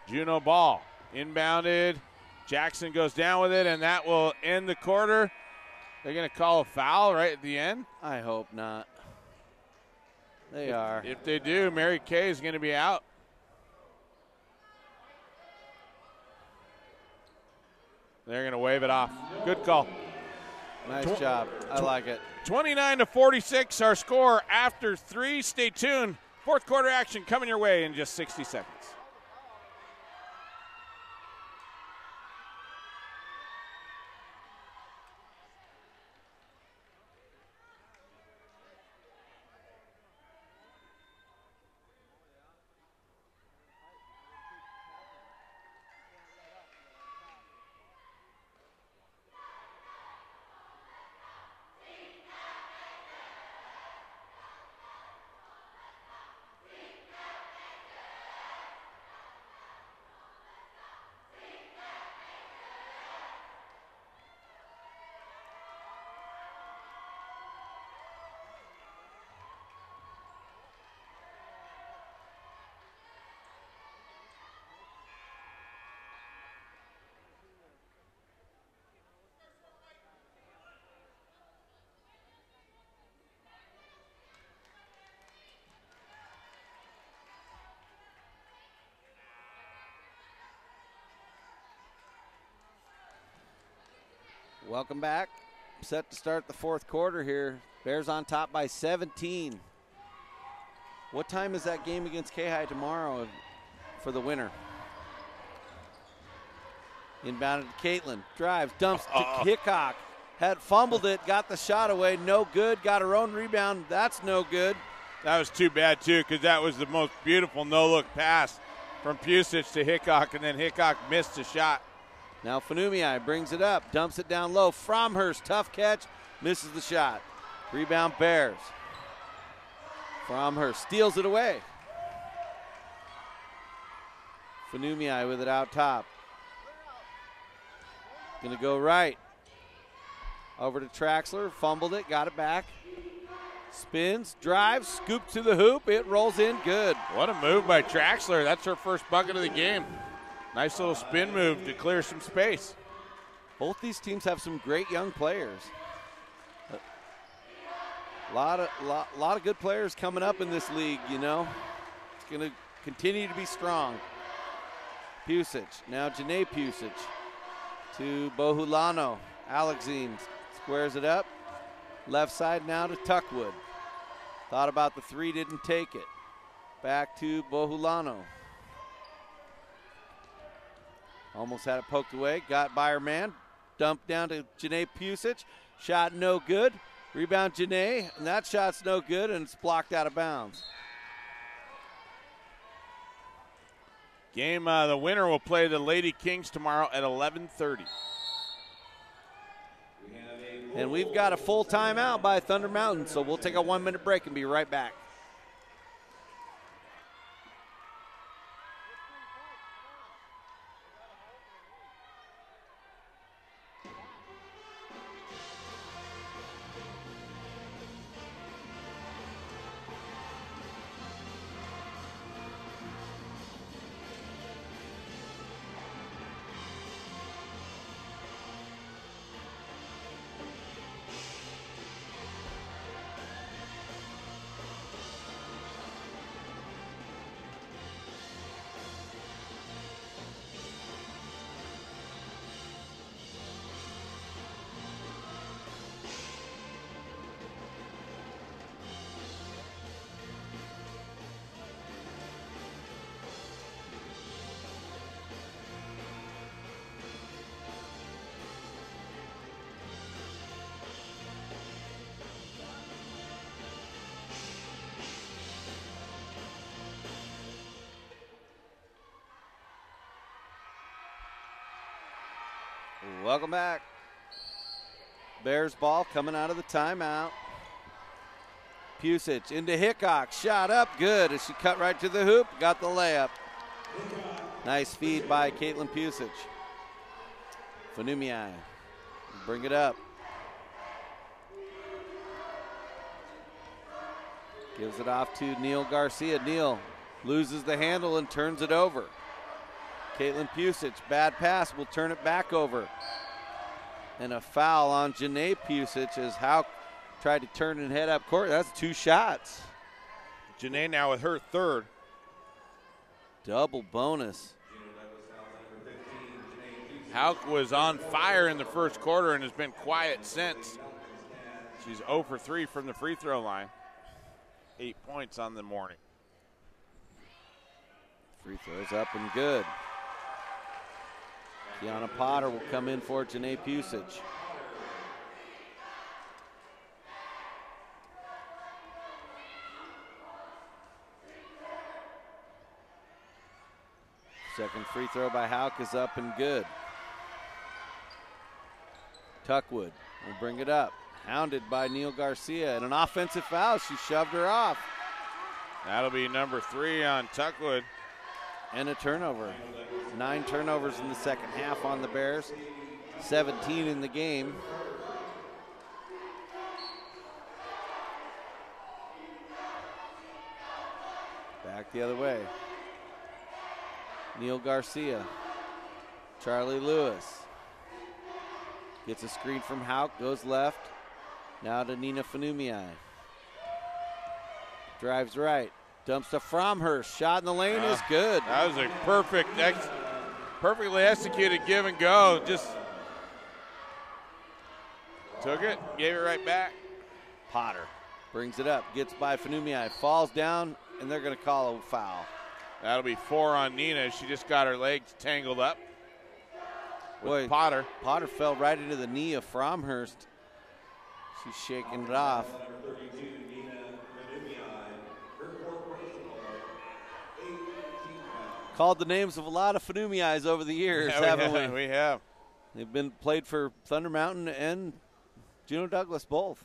Juneau ball. Inbounded. Jackson goes down with it, and that will end the quarter. They're going to call a foul right at the end. I hope not. They are. If they do, Mary Kay is going to be out. They're going to wave it off. Good call. Nice job. I like it. 29-46, our score after 3. Stay tuned Fourth quarter action coming your way in just 60 seconds. Welcome back. Set to start the fourth quarter here. Bears on top by 17. What time is that game against K-High tomorrow for the winner? Inbounded to Caitlin. Drives, dumps to Hickok. Had fumbled it, got the shot away. No good. Got her own rebound. That's no good. That was too bad, too, because that was the most beautiful no-look pass from Pusic to Hickok, and then Hickok missed a shot. Now Fanumii brings it up, dumps it down low. Fromhurst, tough catch, misses the shot. Rebound Bears. Fromhurst steals it away. Fanumii with it out top. Gonna go right. Over to Traxler, fumbled it, got it back. Spins, drives, scoops to the hoop, it rolls in, good. What a move by Traxler. That's her first bucket of the game. Nice little spin move to clear some space. Both these teams have some great young players. A lot of good players coming up in this league, you know. It's going to continue to be strong. Pusic, now Janae Pusic to Bohulano. Alexine squares it up. Left side now to Tuckwood. Thought about the three, didn't take it. Back to Bohulano. Almost had it poked away, got by her man. Dumped down to Janae Pusic. Shot no good. Rebound Janae, and that shot's no good, and it's blocked out of bounds. The winner will play the Lady Kings tomorrow at 11:30. And we've got a full timeout by Thunder Mountain, so we'll take a 1-minute break and be right back. Welcome back. Bears ball coming out of the timeout. Pusic into Hickok. Shot up good as she cut right to the hoop. Got the layup. Nice feed by Caitlin Pusic. Fanumii. Bring it up. Gives it off to Neil Garcia. Neil loses the handle and turns it over. Caitlin Pusic, bad pass, will turn it back over. And a foul on Janae Pusic as Hauk tried to turn and head up court. That's 2 shots. Janae now with her third. Double bonus. Hauk was on fire in the first quarter and has been quiet since. She's 0 for 3 from the free throw line. 8 points on the morning. Free throw's up and good. Kiana Potter will come in for Janae Pusich. Second free throw by Hauk is up and good. Tuckwood will bring it up. Hounded by Neil Garcia, and an offensive foul. She shoved her off. That'll be number 3 on Tuckwood. And a turnover. 9 turnovers in the second half on the Bears. 17 in the game. Back the other way. Neil Garcia. Charlie Lewis. Gets a screen from Hauk, goes left. Now to Nina Fanumii. Drives right. Dumps to Fromhurst. Shot in the lane is good. That was a perfectly executed give and go. Just took it, gave it right back. Potter brings it up, gets by Fanumii, falls down, and they're going to call a foul. That'll be 4 on Nina. She just got her legs tangled up with Boy, Potter. Potter fell right into the knee of Fromhurst. She's shaking it off. Called the names of a lot of Fanumiis over the years, haven't we? We have. They've been played for Thunder Mountain and Juneau Douglas both.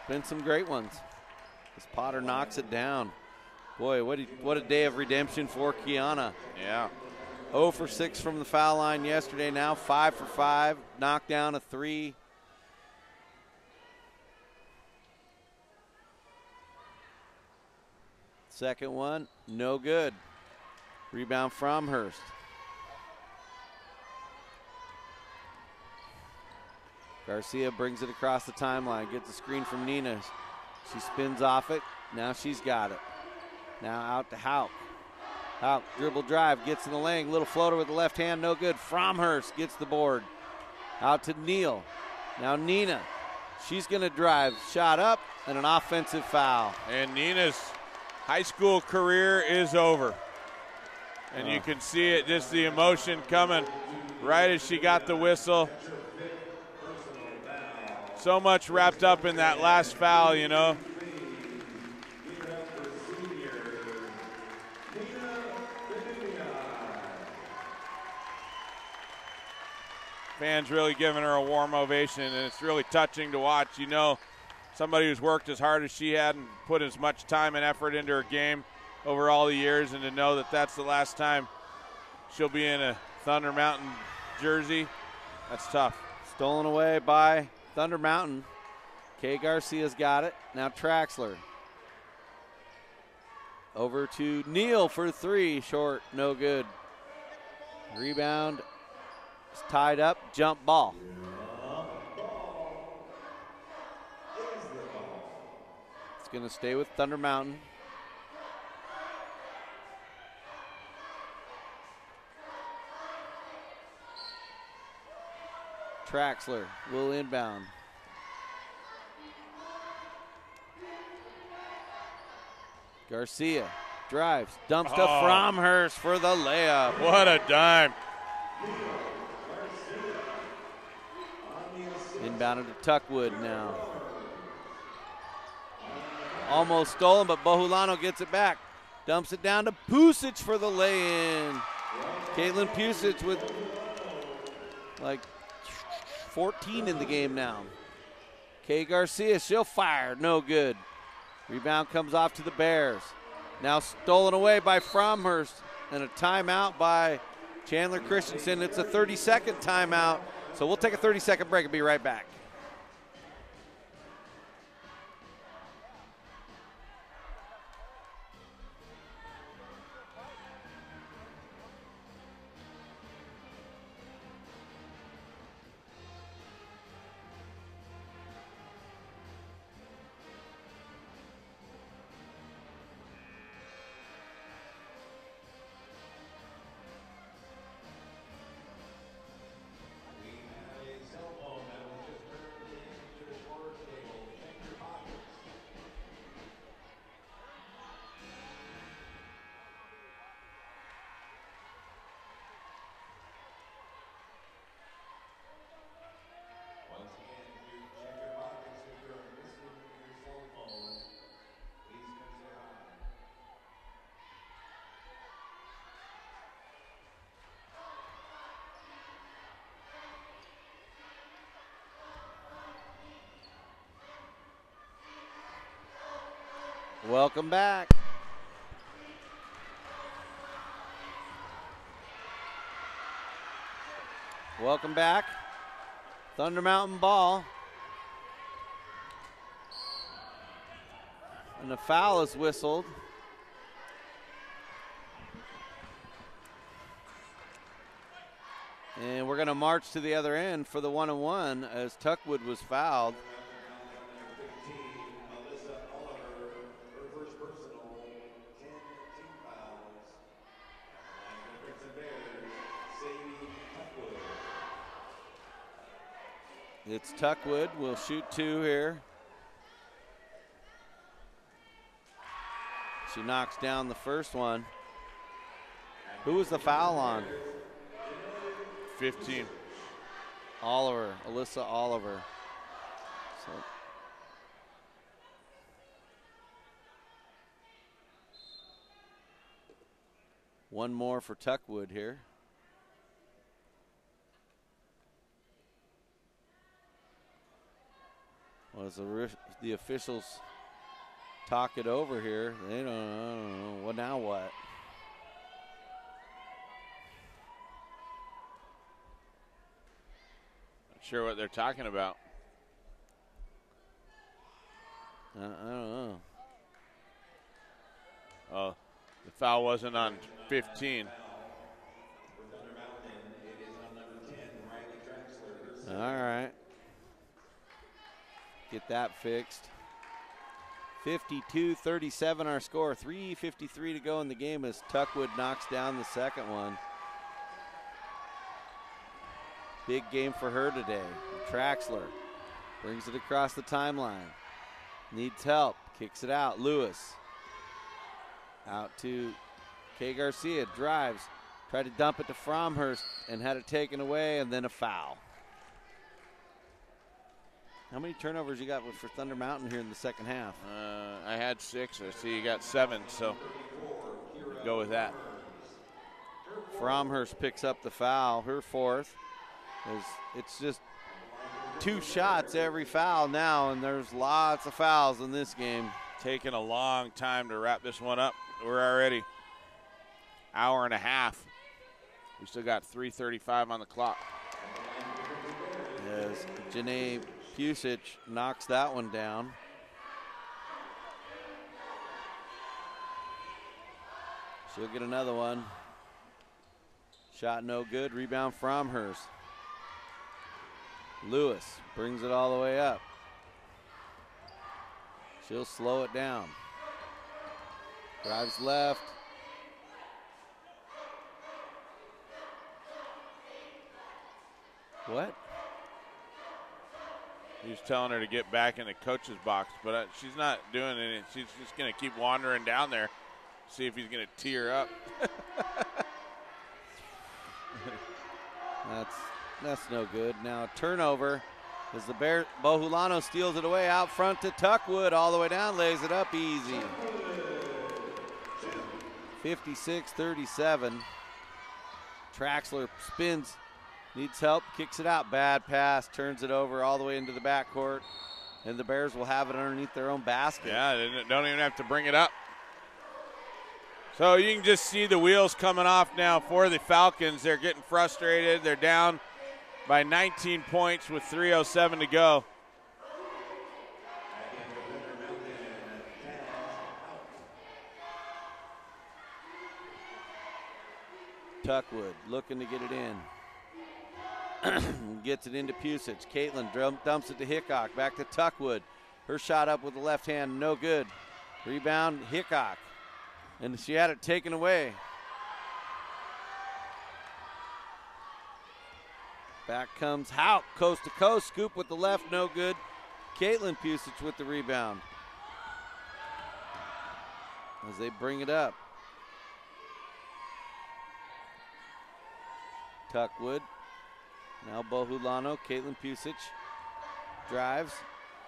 Been some great ones. As Potter knocks it down. Boy, what a day of redemption for Kiana. Yeah. 0 for 6 from the foul line yesterday, now 5 for 5. Knocked down a 3. Second one, no good. Rebound from Hurst. Garcia brings it across the timeline, gets a screen from Nina. She spins off it, now she's got it. Now out to Hauk. Hauk, dribble drive, gets in the lane, little floater with the left hand, no good. Fromhurst gets the board. Out to Neal. Now Nina, she's gonna drive, shot up, and an offensive foul. And Nina's high school career is over. And you can see it, just the emotion coming right as she got the whistle. So much wrapped up in that last foul, you know. Fans really giving her a warm ovation, and it's really touching to watch. You know, somebody who's worked as hard as she had and put as much time and effort into her game over all the years, and to know that that's the last time she'll be in a Thunder Mountain jersey, that's tough. Stolen away by Thunder Mountain. Kay Garcia's got it. Now Traxler. Over to Neal for 3. Short, no good. Rebound is tied up. Jump ball. It's going to stay with Thunder Mountain. Traxler will inbound. Garcia drives, dumps to Fromhurst for the layup. What a dime. Inbounded to Tuckwood now. Almost stolen, but Bohulano gets it back. Dumps it down to Pusich for the lay-in. Caitlin Pusich with like 14 in the game now. Kay Garcia, she'll fire, no good. Rebound comes off to the Bears. Now stolen away by Fromhurst, and a timeout by Chandler Christensen. It's a 30-second timeout, so we'll take a 30-second break and be right back. Welcome back. Welcome back. Thunder Mountain ball. And the foul is whistled. And we're going to march to the other end for the 1-on-1 as Tuckwood was fouled. It's Tuckwood. We'll shoot 2 here. She knocks down the first one. Who was the foul on? 15. Oliver, Alyssa Oliver. So one more for Tuckwood here. Well, as the officials talk it over here, they don't know. Well, now what? Sure what they're talking about. I don't know. Oh, the foul wasn't on 15. All right. Get that fixed. 52-37 our score. 3:53 to go in the game as Tuckwood knocks down the second one. Big game for her today. Traxler brings it across the timeline. Needs help. Kicks it out. Lewis. Out to Kay Garcia. Drives. Tried to dump it to Fromhurst and had it taken away, and then a foul. How many turnovers you got for Thunder Mountain here in the second half? I had 6. I see you got 7, so go with that. Fromhurst picks up the foul, her 4th. It's just 2 shots every foul now, and there's lots of fouls in this game. Taking a long time to wrap this one up. We're already hour and a half. We still got 3:35 on the clock. As Janae Pusic knocks that one down. She'll get another one. Shot no good. Rebound from hers. Lewis brings it all the way up. She'll slow it down. Drives left. What? He was telling her to get back in the coach's box, but she's not doing it. She's just going to keep wandering down there, see if he's going to tee her up. That's no good. Now a turnover as the Bohulano steals it away out front to Tuckwood, all the way down, lays it up easy. 56-37. Traxler spins, needs help, kicks it out. Bad pass, turns it over all the way into the backcourt, and the Bears will have it underneath their own basket. Yeah, they don't even have to bring it up. So you can just see the wheels coming off now for the Falcons. They're getting frustrated. They're down by 19 points with 3:07 to go. Tuckwood looking to get it in. Gets it into Pusic. Caitlin dumps it to Hickok. Back to Tuckwood. Her shot up with the left hand, no good. Rebound, Hickok. And she had it taken away. Back comes Hauk, coast to coast. Scoop with the left, no good. Caitlin Pusic with the rebound. As they bring it up. Tuckwood. Now Bohulano, Caitlin Pusic. Drives,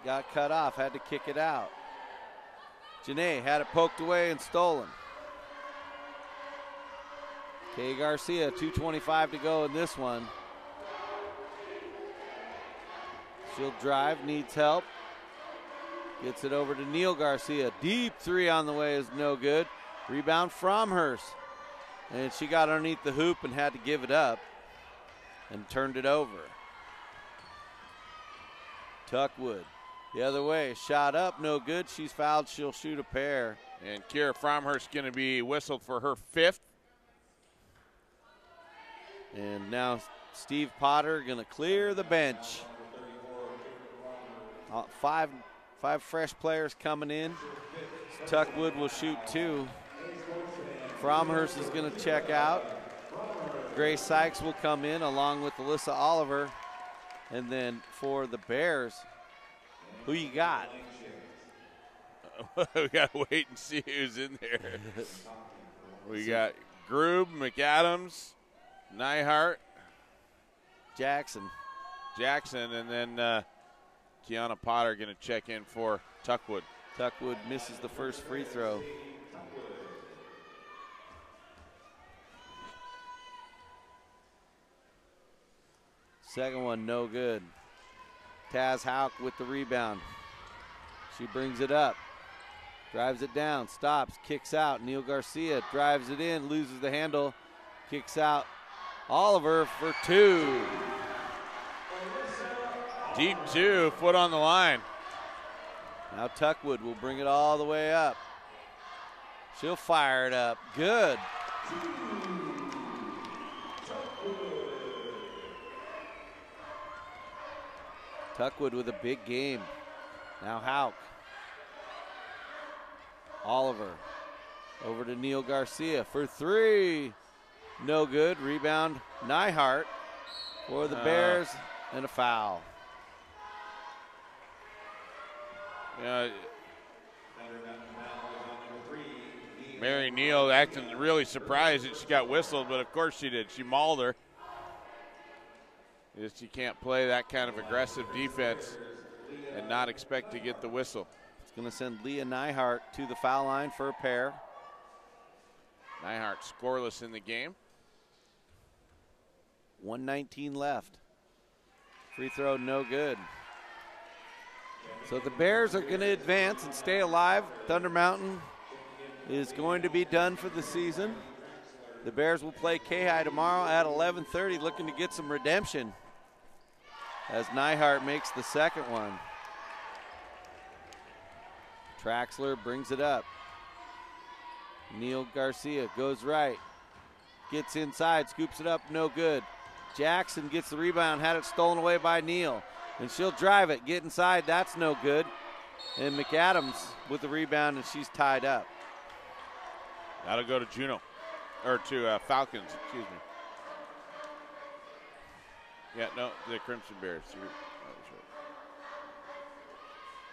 got cut off, had to kick it out. Janae had it poked away and stolen. Kay Garcia, 2:25 to go in this one. She'll drive, needs help. Gets it over to Neil Garcia. Deep three on the way is no good. Rebound from Hurst. And she got underneath the hoop and had to give it up and turned it over. Tuckwood the other way. Shot up, no good. She's fouled. She'll shoot a pair. And Kira Fromhurst going to be whistled for her 5th. And now Steve Potter going to clear the bench. Five fresh players coming in. Tuckwood will shoot 2. Fromhurst is going to check out. Grace Sykes will come in along with Alyssa Oliver. And then for the Bears, who you got? We got to wait and see who's in there. We got Grube, McAdams, Nyhart, Jackson, and then Kiana Potter going to check in for Tuckwood. Tuckwood misses the first free throw. Second one, no good. Taz Hauk with the rebound. She brings it up, drives it down, stops, kicks out. Neil Garcia drives it in, loses the handle, kicks out. Oliver for 2. Deep 2, foot on the line. Now Tuckwood will bring it all the way up. She'll fire it up. Good. Tuckwood with a big game. Now Hauk. Oliver over to Neil Garcia for 3. No good. Rebound Nyhart for the Bears and a foul. Mary Neal acting really surprised that she got whistled, but of course she did. She mauled her. She can't play that kind of aggressive defense and not expect to get the whistle. It's going to send Leah Nyhart to the foul line for a pair. Nyhart scoreless in the game. 1:19 left. Free throw no good. So the Bears are going to advance and stay alive. Thunder Mountain is going to be done for the season. The Bears will play K-High tomorrow at 11:30, looking to get some redemption as Nyhart makes the second one. Traxler brings it up. Neil Garcia goes right. Gets inside, scoops it up, no good. Jackson gets the rebound, had it stolen away by Neil. And she'll drive it, get inside, that's no good. And McAdams with the rebound, and she's tied up. That'll go to Juneau, or to Falcons, excuse me. Yeah, no, the Crimson Bears.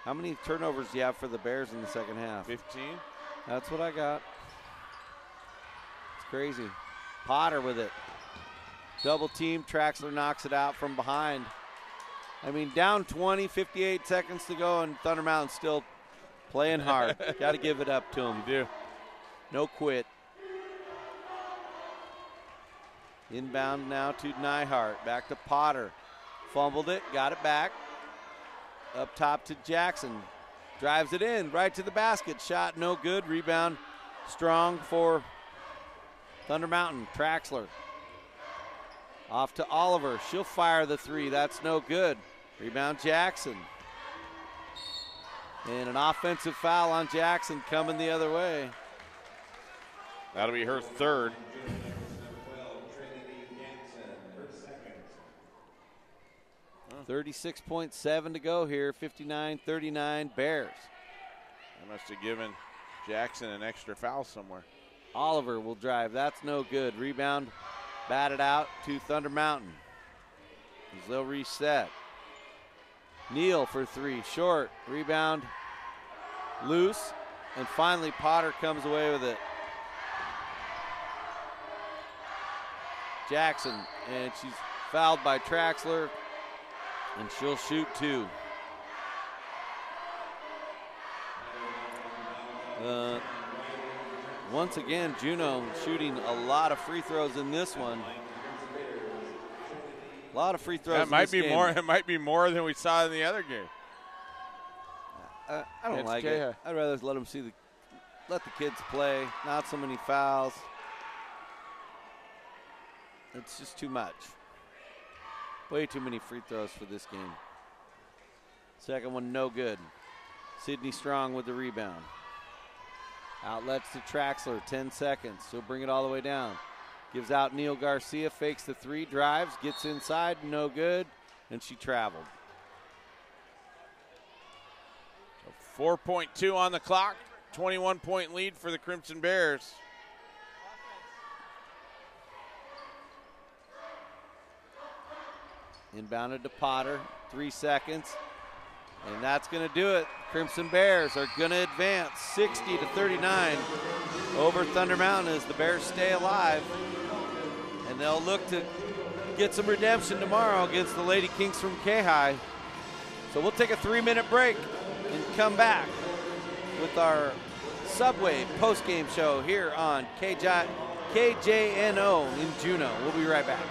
How many turnovers do you have for the Bears in the second half? 15. That's what I got. It's crazy. Potter with it. Double team, Traxler knocks it out from behind. I mean, down 20, 58 seconds to go, and Thunder Mountain still playing hard. Got to give it up to them. You do. No quit. Inbound now to Nyhart. Back to Potter. Fumbled it, got it back. Up top to Jackson. Drives it in, right to the basket. Shot no good. Rebound strong for Thunder Mountain. Traxler. Off to Oliver. She'll fire the 3. That's no good. Rebound Jackson. And an offensive foul on Jackson coming the other way. That'll be her 3rd. Oh. 36.7 to go here. 59-39 Bears. I must have given Jackson an extra foul somewhere. Oliver will drive. That's no good. Rebound batted out to Thunder Mountain as they'll reset. Neal for 3, short. Rebound loose, and finally Potter comes away with it. Jackson, and she's fouled by Traxler, and she'll shoot 2. Once again, Juneau shooting a lot of free throws in this one. A lot of free throws. That might be more. It might be more than we saw in the other game. I don't It's like K-High. it. I'd rather let them let the kids play. Not so many fouls. It's just too much. Way too many free throws for this game. Second one, no good. Sydney Strong with the rebound. Outlets to Traxler, 10 seconds. He'll bring it all the way down. Gives out Neil Garcia, fakes the three, drives, gets inside, no good, and she traveled. 4.2 on the clock, 21-point lead for the Crimson Bears. Inbounded to Potter, 3 seconds. And that's going to do it. Crimson Bears are going to advance 60-39 over Thunder Mountain as the Bears stay alive. And they'll look to get some redemption tomorrow against the Lady Kings from K-High. So we'll take a 3-minute break and come back with our Subway post-game show here on KJNO in Juneau. We'll be right back.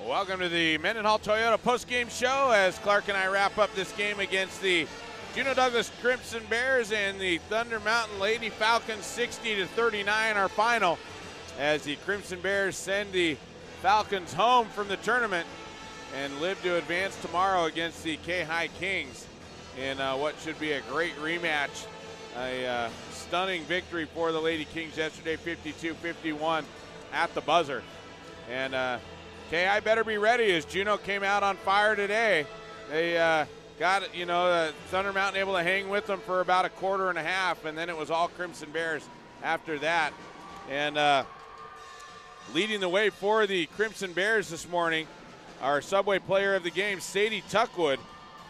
Welcome to the Mendenhall Toyota postgame show as Clark and I wrap up this game against the Juneau Douglas Crimson Bears and the Thunder Mountain Lady Falcons 60-39 our final as the Crimson Bears send the Falcons home from the tournament and live to advance tomorrow against the K-High Kings in what should be a great rematch. A stunning victory for the Lady Kings yesterday, 52-51 at the buzzer. And K-High better be ready as Juneau came out on fire today. They got, you know, Thunder Mountain able to hang with them for about a quarter and a half, and then it was all Crimson Bears after that. And leading the way for the Crimson Bears this morning, our Subway player of the game, Sadie Tuckwood.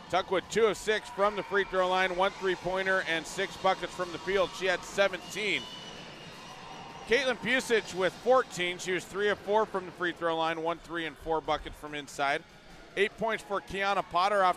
Tuckwood 2 of 6 from the free throw line, 1 3-pointer, and 6 buckets from the field. She had 17. Caitlin Pusich with 14. She was 3 of 4 from the free throw line, 1 3 and 4 buckets from inside. 8 points for Kiana Potter off